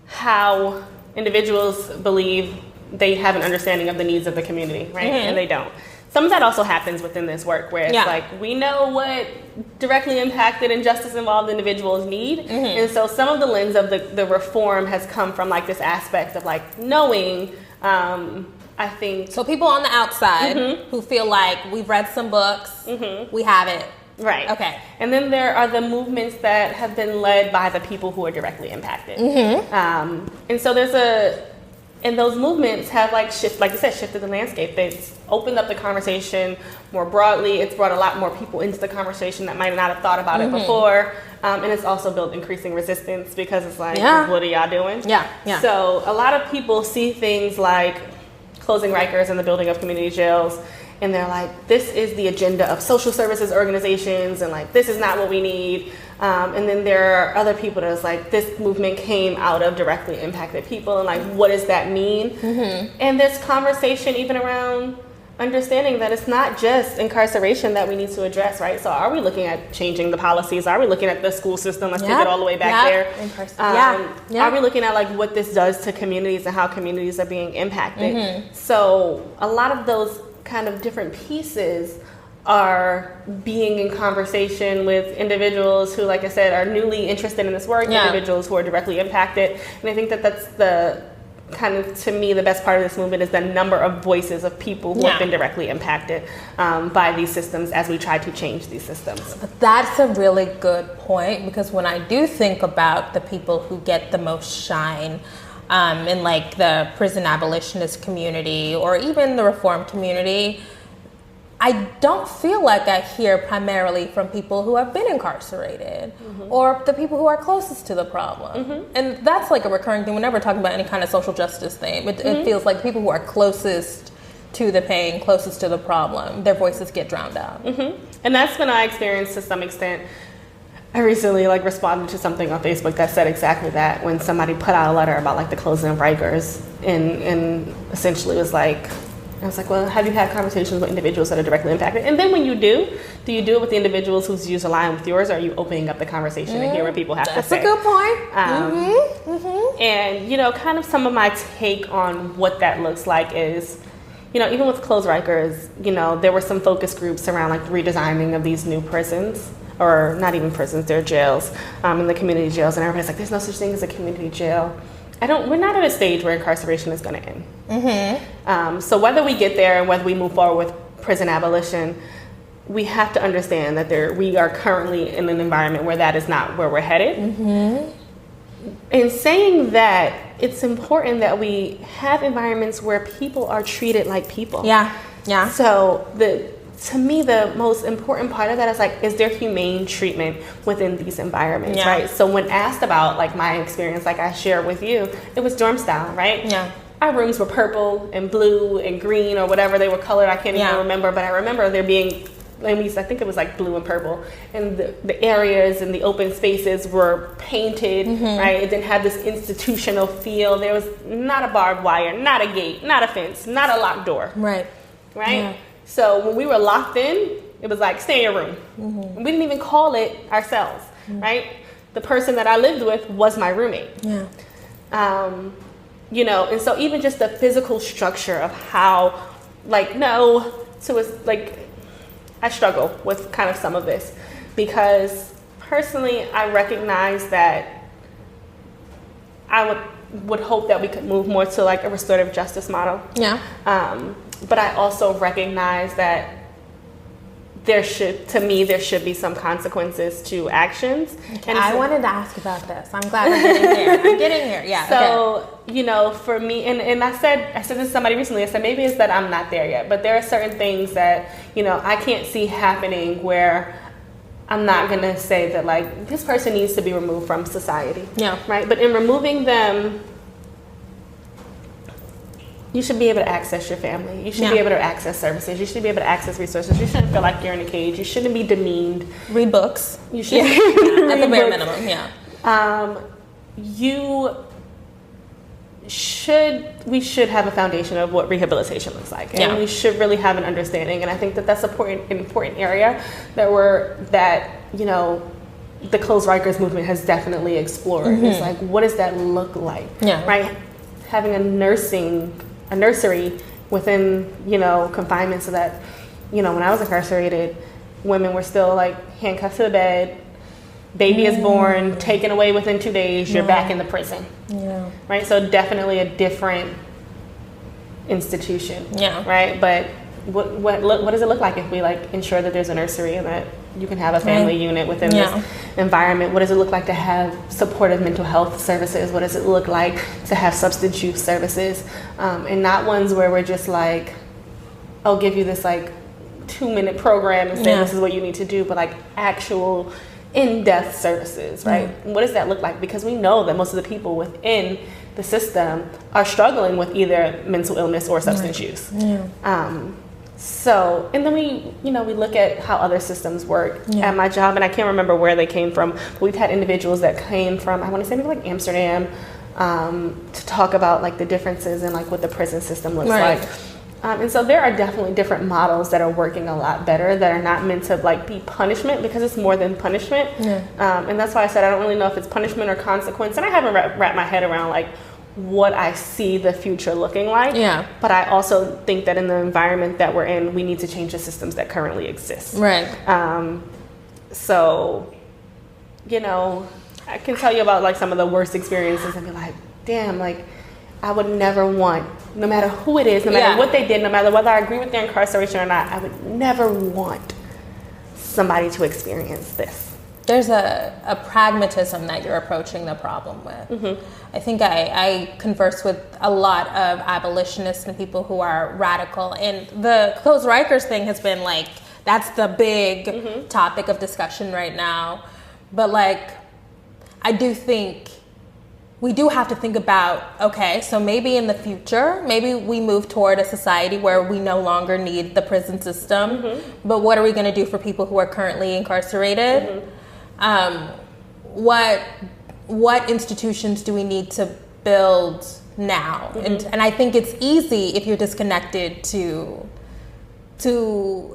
how individuals believe they have an understanding of the needs of the community, right? And they don't. some of that also happens within this work where it's like, we know what directly impacted and justice involved individuals need. And so some of the lens of the reform has come from like this aspect of like knowing, I think. So people on the outside who feel like we've read some books, we have it. Right. Okay. And then there are the movements that have been led by the people who are directly impacted. And so and those movements have like shifted the landscape. It's opened up the conversation more broadly. It's brought a lot more people into the conversation that might not have thought about it before. And it's also built increasing resistance because it's like, what are y'all doing? So a lot of people see things like closing Rikers and the building of community jails, and they're like, this is the agenda of social services organizations, and like, this is not what we need. And then there are other people that's like, this movement came out of directly impacted people, and like, what does that mean? And there's conversation even around understanding that it's not just incarceration that we need to address, right? So are we looking at changing the policies? Are we looking at the school system? Let's take it all the way back there. Are we looking at like what this does to communities and how communities are being impacted? So a lot of those kind of different pieces are being in conversation with individuals who, like I said, are newly interested in this work, individuals who are directly impacted. And I think that that's the kind of, to me, the best part of this movement is the number of voices of people who have been directly impacted by these systems as we try to change these systems. That's a really good point, because when I do think about the people who get the most shine in like the prison abolitionist community or even the reform community, I don't feel like I hear primarily from people who have been incarcerated or the people who are closest to the problem. And that's like a recurring thing whenever we're talking about any kind of social justice thing. It feels like people who are closest to the pain, closest to the problem, their voices get drowned out. And that's been my experience to some extent. I recently like responded to something on Facebook that said exactly that, when somebody put out a letter about like the closing of Rikers, and essentially was like, I was like, well, have you had conversations with individuals that are directly impacted? And then when you do you do it with the individuals whose views align with yours, or are you opening up the conversation and hear what people have to say? That's a good point. And, you know, kind of some of my take on what that looks like is, you know, even with Close Rikers, you know, there were some focus groups around like redesigning of these new prisons, or not even prisons, they're jails, in the community jails. And everybody's like, there's no such thing as a community jail. We're not at a stage where incarceration is going to end. So whether we get there and whether we move forward with prison abolition, we have to understand that we are currently in an environment where that is not where we're headed. In saying that, it's important that we have environments where people are treated like people. So to me, the most important part of that is like, is there humane treatment within these environments, right? So when asked about like my experience, like I shared with you, it was dorm style, right? Our rooms were purple and blue and green or whatever they were colored. I can't even remember, but I remember there being, at least I think it was like blue and purple, and the areas and the open spaces were painted, right? It didn't have this institutional feel. There was not a barbed wire, not a gate, not a fence, not a locked door, right? So when we were locked in, it was like, stay in your room. We didn't even call it ourselves, right? The person that I lived with was my roommate. You know, and so even just the physical structure of how, like, I struggle with kind of some of this, because personally, I recognize that I would hope that we could move more to like a restorative justice model. But I also recognize that there should be some consequences to actions. And I wanted to ask about this. I'm glad we're getting here. So, you know, for me, and I said this to somebody recently, I said, maybe it's that I'm not there yet, but there are certain things that, you know, I can't see happening where I'm not going to say that like, this person needs to be removed from society. Right. But in removing them, you should be able to access your family. You should be able to access services. You should be able to access resources. You shouldn't feel like you're in a cage. You shouldn't be demeaned. Read books. You should. At the bare minimum, We should have a foundation of what rehabilitation looks like. And we should really have an understanding. And I think that that's an important area that you know, the Close Rikers movement has definitely explored. It's like, what does that look like? Right? Having a nursery within, you know, confinement, so that you know, when I was incarcerated, women were still like handcuffed to the bed. Baby is born, taken away within 2 days, you're back in the prison. Yeah. Right? So definitely a different institution. Yeah. Right? But what does it look like if we like ensure that there's a nursery and that you can have a family unit within this environment? What does it look like to have supportive mental health services? What does it look like to have substance use services? And not ones where we're just like, I'll give you this like 2-minute program and say this is what you need to do, but like actual in-depth services, right? What does that look like? Because we know that most of the people within the system are struggling with either mental illness or substance use. So, and then we look at how other systems work. At my job, and I can't remember where they came from, but we've had individuals that came from, I want to say maybe like Amsterdam, to talk about like the differences in like what the prison system looks like. And so there are definitely different models that are working a lot better, that are not meant to like be punishment, because it's more than punishment. And that's why I said I don't really know if it's punishment or consequence. And I haven't wrapped my head around like what I see the future looking like. But I also think that in the environment that we're in, we need to change the systems that currently exist. So, you know, I can tell you about like some of the worst experiences and be like, damn, like I would never want, no matter who it is, no matter what they did, no matter whether I agree with their incarceration or not, I would never want somebody to experience this. There's a pragmatism that you're approaching the problem with. I think I converse with a lot of abolitionists and people who are radical, and the closed Rikers thing has been like, that's the big topic of discussion right now. But like, I do think we do have to think about, okay, so maybe in the future, maybe we move toward a society where we no longer need the prison system, but what are we going to do for people who are currently incarcerated? What institutions do we need to build now? And I think it's easy if you're disconnected to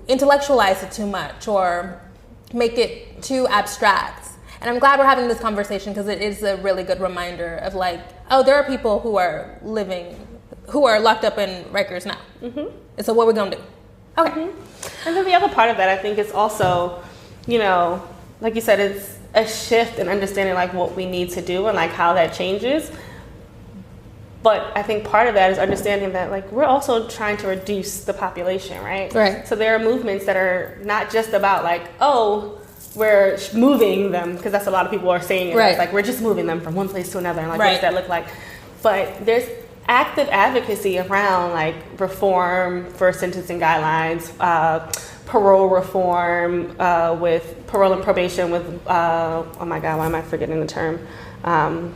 intellectualize it too much or make it too abstract. And I'm glad we're having this conversation, because it is a really good reminder of like, oh, there are people who are locked up in Rikers now. And so what we're gonna do? Okay. And then the other part of that, I think, is also, you know, like you said, it's a shift in understanding like what we need to do and like how that changes. But I think part of that is understanding that like we're also trying to reduce the population, right? So there are movements that are not just about like, oh, we're moving them, because that's a lot of people are saying it. It's like we're just moving them from one place to another, and like what does that look like? But there's active advocacy around like reform for sentencing guidelines, parole reform, with parole and probation, with oh my god, why am I forgetting the term?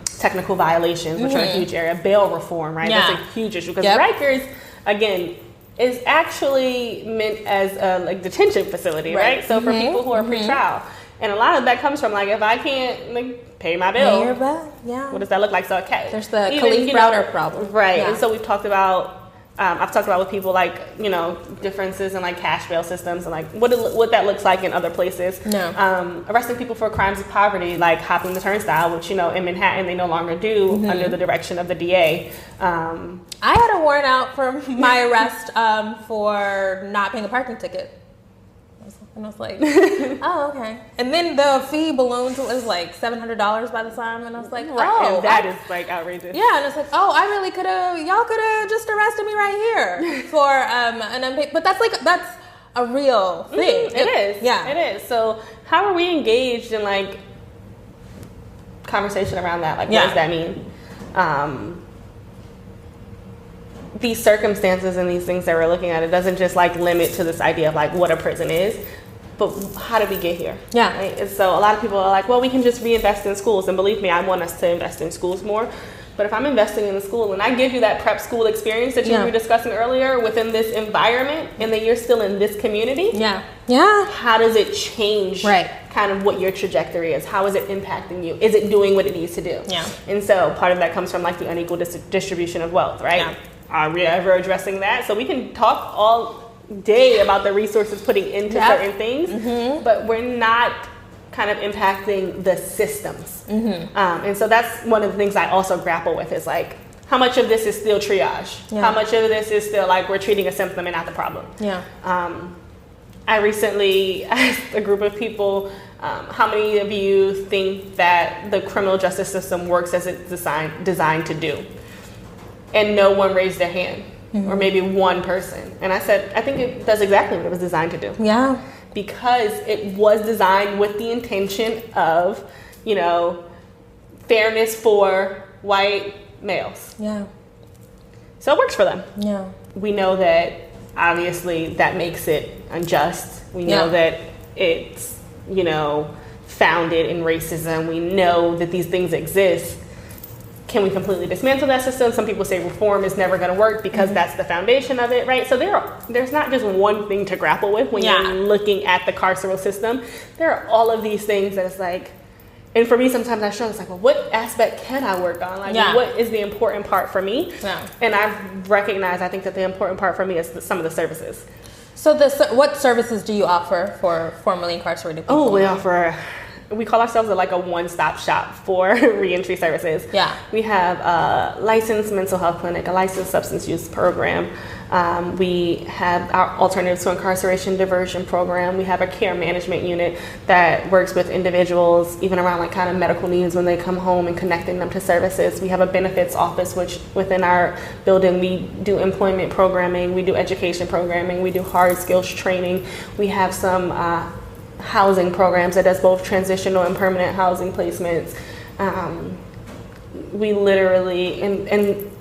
Technical violations, which are a huge area. Bail reform, right? That's a huge issue, because Rikers, again, is actually meant as a like detention facility, right? So for people who are pretrial, and a lot of that comes from like, if I can't like pay my bill, what does that look like? So okay, there's the Khalif Browder problem, right? And so we've talked about. I've talked about with people like, you know, differences in like cash bail systems and like what that looks like in other places. Arresting people for crimes of poverty, like hopping the turnstile, which, you know, in Manhattan they no longer do under the direction of the DA. I had a warrant out for my arrest for not paying a parking ticket. And I was like, oh, okay. And then the fee ballooned to, it was like $700 by the time. And I was like, oh. And that is like outrageous. Yeah, and it's like, oh, I really y'all could have just arrested me right here for an unpaid. But that's a real thing. It is. Yeah. It is. So how are we engaged in like conversation around that? Like, what does that mean? These circumstances and these things that we're looking at, it doesn't just like limit to this idea of like what a prison is, but how did we get here? Right? And so a lot of people are like, well, we can just reinvest in schools. And believe me, I want us to invest in schools more. But if I'm investing in the school and I give you that prep school experience that you were discussing earlier within this environment, and then you're still in this community, how does it change kind of what your trajectory is? How is it impacting you? Is it doing what it needs to do? And so part of that comes from like the unequal distribution of wealth, right? Are we ever addressing that? So we can talk all day about the resources putting into certain things, but we're not kind of impacting the systems. And so that's one of the things I also grapple with, is like, how much of this is still triage? How much of this is still like we're treating a symptom and not the problem? I recently asked a group of people, how many of you think that the criminal justice system works as it's designed to do? And no one raised their hand, or maybe one person. And I said, I think it does exactly what it was designed to do. Yeah. Because it was designed with the intention of, you know, fairness for white males. Yeah. So it works for them. Yeah. We know that obviously that makes it unjust. We know that it's, you know, founded in racism. We know that these things exist. Can we completely dismantle that system? Some people say reform is never going to work because that's the foundation of it, right? So there's not just one thing to grapple with when you're looking at the carceral system. There are all of these things that it's like, and for me, sometimes I struggle. It's like, well, what aspect can I work on? Like, what is the important part for me? Yeah. And I've recognized, I think that the important part for me is some of the services. So what services do you offer for formerly incarcerated people? Oh, we call ourselves like a one-stop shop for reentry services. Yeah. We have a licensed mental health clinic, a licensed substance use program. We have our alternatives to incarceration diversion program. We have a care management unit that works with individuals even around like kind of medical needs when they come home and connecting them to services. We have a benefits office, which within our building we do employment programming, we do education programming, we do hard skills training. We have some housing programs that does both transitional and permanent housing placements. We literally, and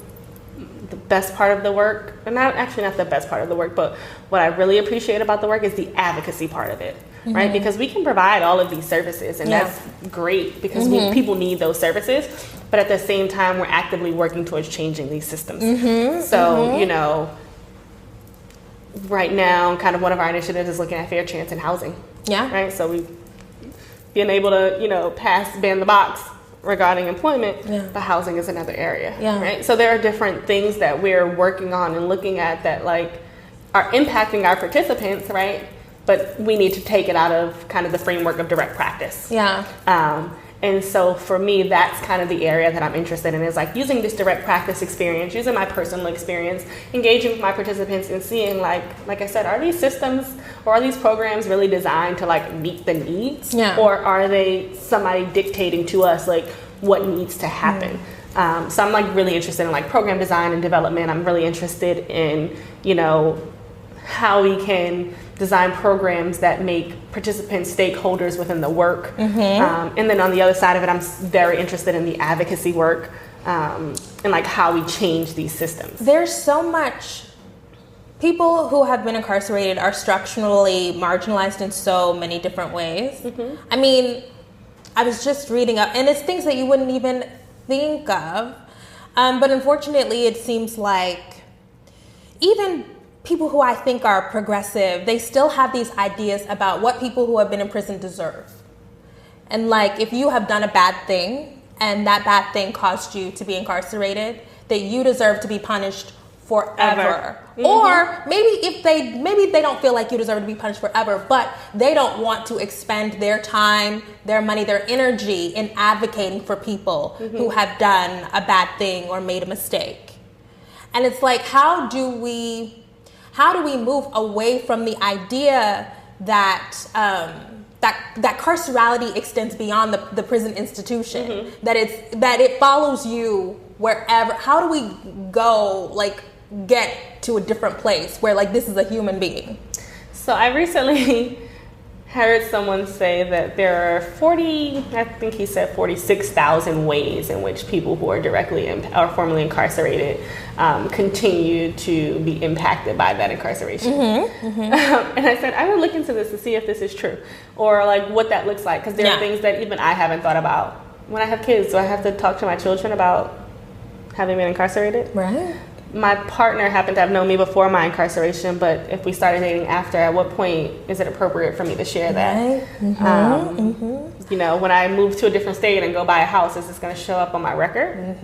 the best part of the work, and not the best part of the work, but what I really appreciate about the work is the advocacy part of it, right? Because we can provide all of these services, and that's great because people need those services, but at the same time, we're actively working towards changing these systems. So, you know, right now, kind of one of our initiatives is looking at fair chance in housing. Yeah. Right. So we've been able to, you know, ban the box regarding employment, but housing is another area. Yeah. Right. So there are different things that we're working on and looking at that like are impacting our participants, right? But we need to take it out of kind of the framework of direct practice. Yeah. And so for me, that's kind of the area that I'm interested in, is like using this direct practice experience, using my personal experience, engaging with my participants and seeing like I said, are these systems or are these programs really designed to like meet the needs? Yeah. Or are they somebody dictating to us like what needs to happen? So I'm like really interested in like program design and development. I'm really interested in, you know, how we can design programs that make participants stakeholders within the work. And then on the other side of it, I'm very interested in the advocacy work and like how we change these systems. There's so much. People who have been incarcerated are structurally marginalized in so many different ways. I mean, I was just reading up, and it's things that you wouldn't even think of. But unfortunately, it seems like even people who I think are progressive, they still have these ideas about what people who have been in prison deserve. And like, if you have done a bad thing and that bad thing caused you to be incarcerated, that you deserve to be punished forever. Or maybe they don't feel like you deserve to be punished forever, but they don't want to expend their time, their money, their energy in advocating for people who have done a bad thing or made a mistake. And it's like, how do we move away from the idea that that carcerality extends beyond the prison institution, that it follows you wherever? How do we go, like, get to a different place where like this is a human being? So I recently heard someone say that there are 46,000 ways in which people who are directly or formerly incarcerated continue to be impacted by that incarceration. And I said, I would look into this to see if this is true or like what that looks like, because there are things that even I haven't thought about. When I have kids, do I have to talk to my children about having been incarcerated? Right. My partner happened to have known me before my incarceration, but if we started dating after, at what point is it appropriate for me to share that? You know, when I move to a different state and go buy a house, is this going to show up on my record?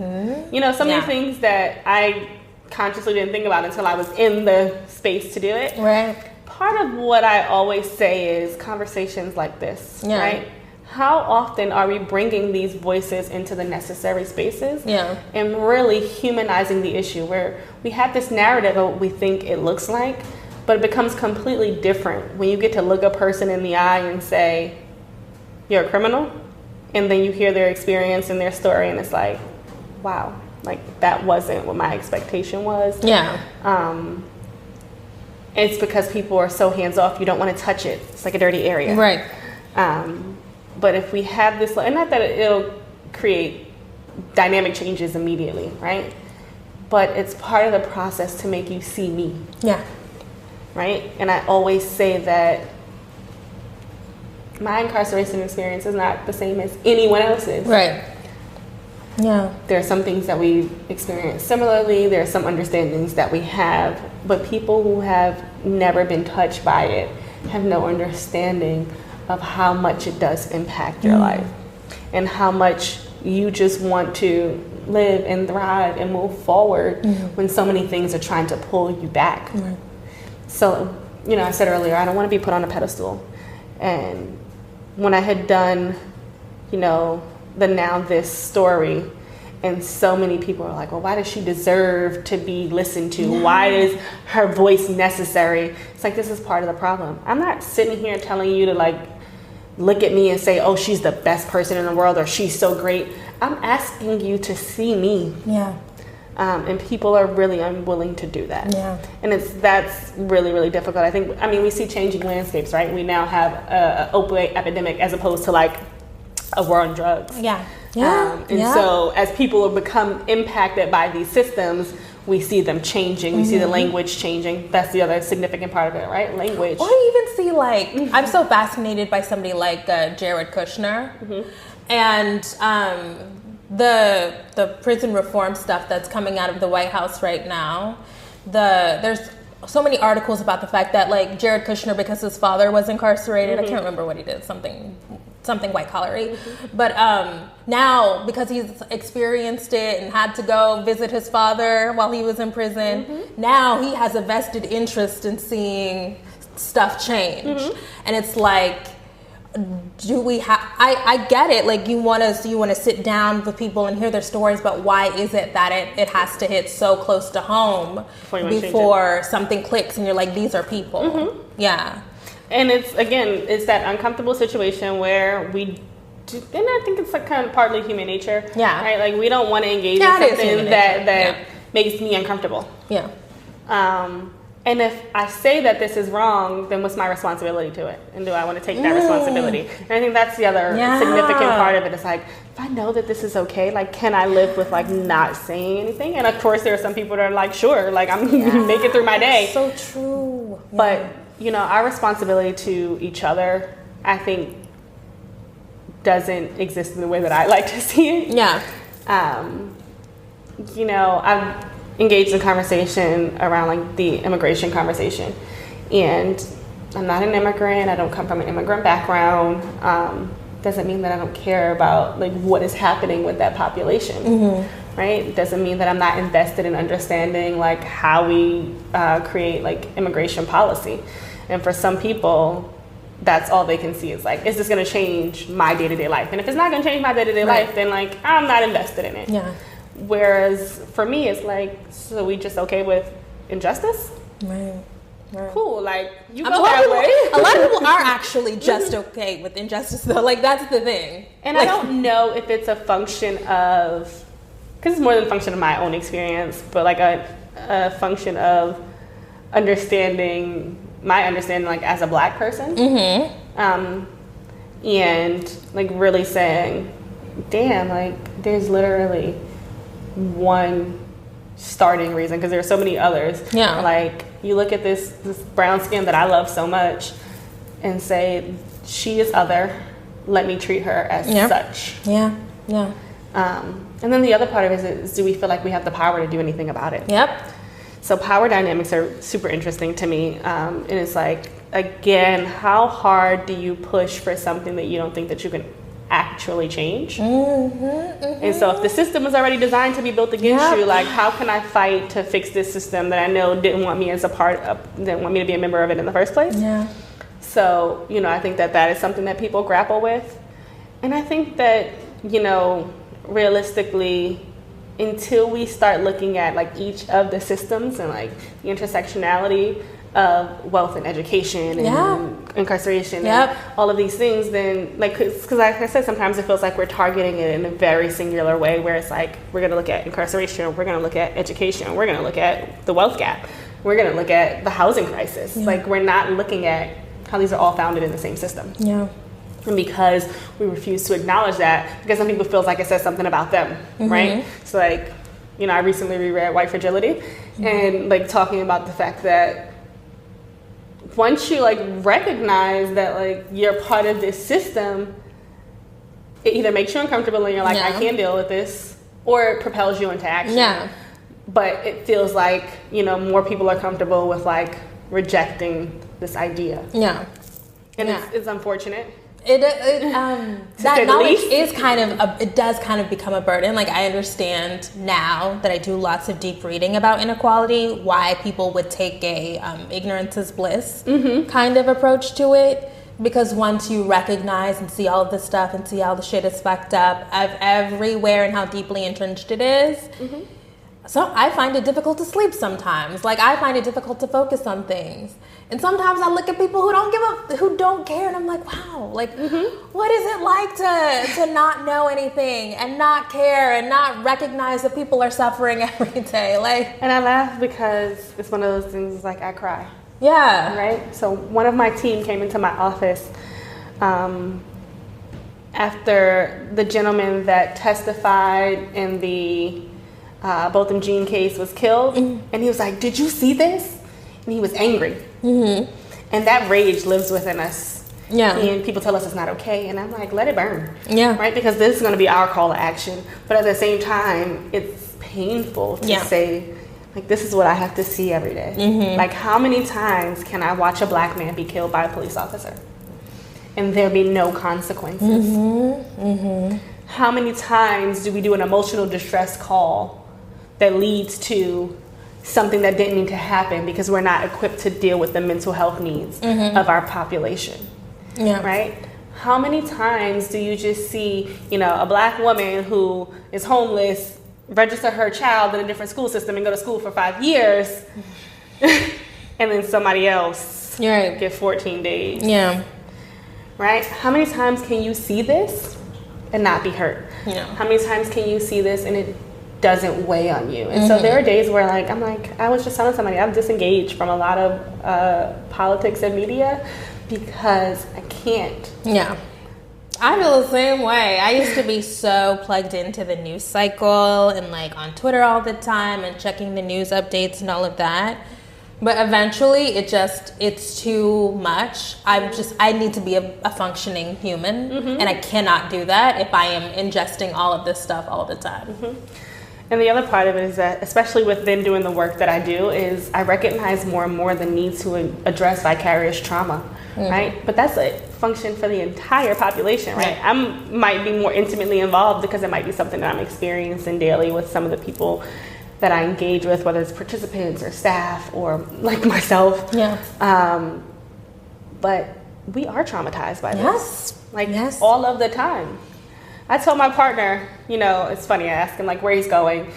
You know, some of the things that I consciously didn't think about until I was in the space to do it. Right. Part of what I always say is conversations like this, right? How often are we bringing these voices into the necessary spaces and really humanizing the issue, where we have this narrative of what we think it looks like, But it becomes completely different when you get to look a person in the eye and say, you're a criminal. And then you hear their experience and their story, and it's like, wow, like that wasn't what my expectation was. Yeah. It's because people are so hands off, you don't want to touch it. It's like a dirty area. Right. But if we have this, and not that it'll create dynamic changes immediately, right? But it's part of the process to make you see me. Yeah. Right? And I always say that my incarceration experience is not the same as anyone else's. Right. Yeah. There are some things that we experience similarly. There are some understandings that we have. But people who have never been touched by it have no understanding of how much it does impact your life. And how much you just want to live and thrive and move forward when so many things are trying to pull you back. Right. So, you know, I said earlier, I don't want to be put on a pedestal. And when I had done, you know, the Now This story, and so many people are like, well, why does she deserve to be listened to? Yeah. Why is her voice necessary? It's like, this is part of the problem. I'm not sitting here telling you to like look at me and say, oh, she's the best person in the world, or she's so great. I'm asking you to see me. Yeah. And people are really unwilling to do that. Yeah. And that's really, really difficult. I mean, we see changing landscapes, right? We now have an opioid epidemic as opposed to like a war on drugs. Yeah. Yeah. So as people become impacted by these systems, we see them changing. We see the language changing. That's the other significant part of it, right? Language. Or you even see like, I'm so fascinated by somebody like Jared Kushner. And the prison reform stuff that's coming out of the White House right now. There's so many articles about the fact that like Jared Kushner, because his father was incarcerated, I can't remember what he did, something white collar-y. But now, because he's experienced it and had to go visit his father while he was in prison, now he has a vested interest in seeing stuff change. And it's like, do we have, I get it, like you want to sit down with people and hear their stories, but why is it that it has to hit so close to home before something clicks and you're like, these are people. Yeah. And it's that uncomfortable situation where we do, and I think it's like kind of partly human nature. Yeah. Right? Like we don't want to engage in something that makes me uncomfortable. Yeah. And if I say that this is wrong, then what's my responsibility to it? And do I want to take that responsibility? And I think that's the other significant part of it. It's like, if I know that this is okay, like, can I live with like not saying anything? And of course, there are some people that are like, sure, like I'm make it through my day. So true. Yeah. But you know, our responsibility to each other, I think, doesn't exist in the way that I like to see it. Yeah. You know, I've engaged in conversation around like the immigration conversation, and I'm not an immigrant. I don't come from an immigrant background. Doesn't mean that I don't care about like what is happening with that population. Right? It doesn't mean that I'm not invested in understanding like how we create like immigration policy. And for some people, that's all they can see is like, is this going to change my day-to-day life? And if it's not going to change my day-to-day life, then like I'm not invested in it. Yeah. Whereas for me, it's like, so we just okay with injustice? Right. Cool. Like you go that way. A lot of people are actually just okay with injustice, though. Like that's the thing. And like, I don't know if it's a function of, because it's more than a function of my own experience, but like a function of my understanding like as a Black person, and like really saying, damn, like there's literally one starting reason, because there are so many others. Yeah. Like you look at this brown skin that I love so much and say, she is other, let me treat her as such. Yeah. Yeah. And then the other part of it is, do we feel like we have the power to do anything about it? Yep. So power dynamics are super interesting to me. And it's like, again, how hard do you push for something that you don't think that you can actually change? And so if the system is already designed to be built against you, like how can I fight to fix this system that I know didn't want me to be a member of it in the first place? Yeah. So, you know, I think that is something that people grapple with. And I think that, you know, realistically, until we start looking at like each of the systems and like the intersectionality of wealth and education and incarceration and all of these things, then like, because like I said, sometimes it feels like we're targeting it in a very singular way, where it's like, we're going to look at incarceration, we're going to look at education, we're going to look at the wealth gap, we're going to look at the housing crisis. Like, we're not looking at how these are all founded in the same system. And because we refuse to acknowledge that, because some people feel like it says something about them, right? So like, you know, I recently reread White Fragility, and like talking about the fact that once you like recognize that like you're part of this system, it either makes you uncomfortable and you're like, I can't deal with this, or it propels you into action. But it feels like, you know, more people are comfortable with like rejecting this idea. And it's unfortunate. That knowledge is kind of it does kind of become a burden. Like, I understand now that I do lots of deep reading about inequality, why people would take a ignorance is bliss kind of approach to it, because once you recognize and see all of this stuff and see how the shit is fucked up everywhere and how deeply entrenched it is, so I find it difficult to sleep sometimes. Like, I find it difficult to focus on things. And sometimes I look at people who don't care, and I'm like, wow, like, what is it like to not know anything and not care and not recognize that people are suffering every day? Like, and I laugh because it's one of those things, like, I cry. Right? So one of my team came into my office after the gentleman that testified in the Botham Jean case was killed, and he was like, did you see this? And he was angry. And that rage lives within us. And people tell us it's not okay, and I'm like, let it burn. Right? Because this is going to be our call to action. But at the same time, it's painful to say, like, this is what I have to see every day. Like, how many times can I watch a black man be killed by a police officer and there be no consequences? How many times do we do an emotional distress call that leads to something that didn't need to happen because we're not equipped to deal with the mental health needs of our population? Right? How many times do you just see, you know, a black woman who is homeless register her child in a different school system and go to school for 5 years, and then somebody else get 14 days? Right? How many times can you see this and not be hurt? How many times can you see this and it doesn't weigh on you? And so there are days where, like, I'm like, I was just telling somebody, I'm disengaged from a lot of politics and media because I can't. I feel the same way. I used to be so plugged into the news cycle and like on Twitter all the time and checking the news updates and all of that. But eventually it's too much. I need to be a functioning human, and I cannot do that if I am ingesting all of this stuff all the time. And the other part of it is that, especially with them doing the work that I do, is I recognize more and more the need to address vicarious trauma, right? But that's a function for the entire population, right? I might be more intimately involved because it might be something that I'm experiencing daily with some of the people that I engage with, whether it's participants or staff or like myself. But we are traumatized by this. All of the time. I told my partner, you know, it's funny, I ask him like where he's going,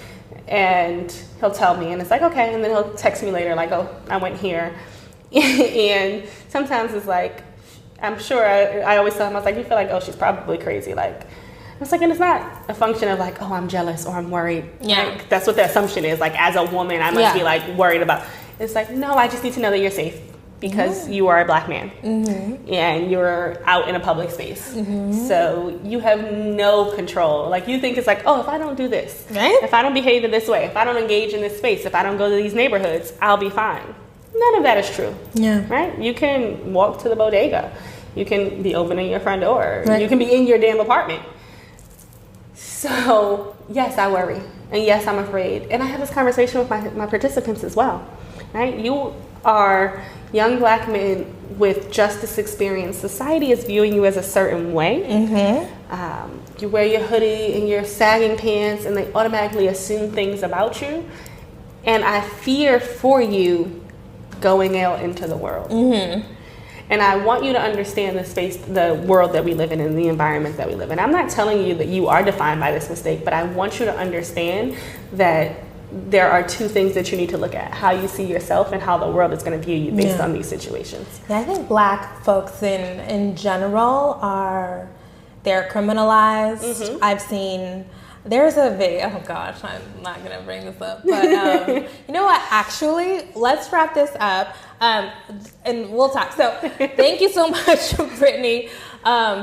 and he'll tell me, and it's like, okay, and then he'll text me later like, oh, I went here. And sometimes it's like, I'm sure, I always tell him, I was like, you feel like, oh, she's probably crazy. Like, it's like, and it's not a function of like, oh, I'm jealous or I'm worried. Like, that's what the assumption is. Like, as a woman, I must be like worried about. It's like, no, I just need to know that you're safe because you are a black man and you're out in a public space. So you have no control. Like, you think it's like, oh, if I don't do this, if I don't behave in this way, if I don't engage in this space, if I don't go to these neighborhoods, I'll be fine. None of that is true. Right? You can walk to the bodega. You can be opening your front door. You can be in your damn apartment. So, yes, I worry. And yes, I'm afraid. And I have this conversation with my participants as well. Right? You are young black men with justice experience. Society is viewing you as a certain way. You wear your hoodie and your sagging pants, and they automatically assume things about you. And I fear for you going out into the world. And I want you to understand the space, the world that we live in and the environment that we live in. I'm not telling you that you are defined by this mistake, but I want you to understand that there are two things that you need to look at: how you see yourself and how the world is going to view you based on these situations. Yeah, I think Black folks in general they're criminalized. Mm-hmm. I've seen, there's a video, oh gosh, I'm not going to bring this up, but you know what, actually, let's wrap this up and we'll talk. So thank you so much, Brittany,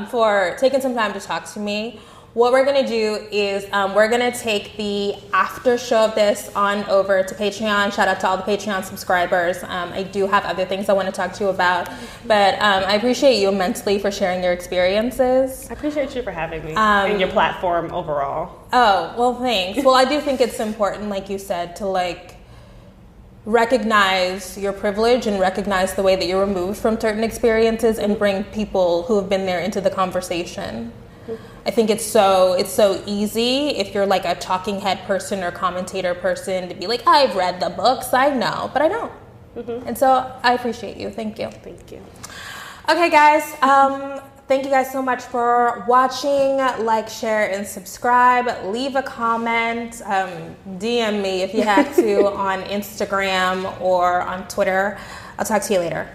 for taking some time to talk to me. What we're going to do is we're going to take the after show of this on over to Patreon. Shout out to all the Patreon subscribers. I do have other things I want to talk to you about, but I appreciate you immensely for sharing your experiences. I appreciate you for having me and your platform overall. Oh, well, thanks. Well, I do think it's important, like you said, to like recognize your privilege and recognize the way that you're removed from certain experiences and bring people who have been there into the conversation. I think it's so easy if you're like a talking head person or commentator person to be like, I've read the books, I know, but I don't. Mm-hmm. And so I appreciate you. Thank you. Thank you. Okay, guys. Thank you guys so much for watching. Like, share, and subscribe. Leave a comment. DM me if you have to on Instagram or on Twitter. I'll talk to you later.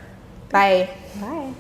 Bye. Bye.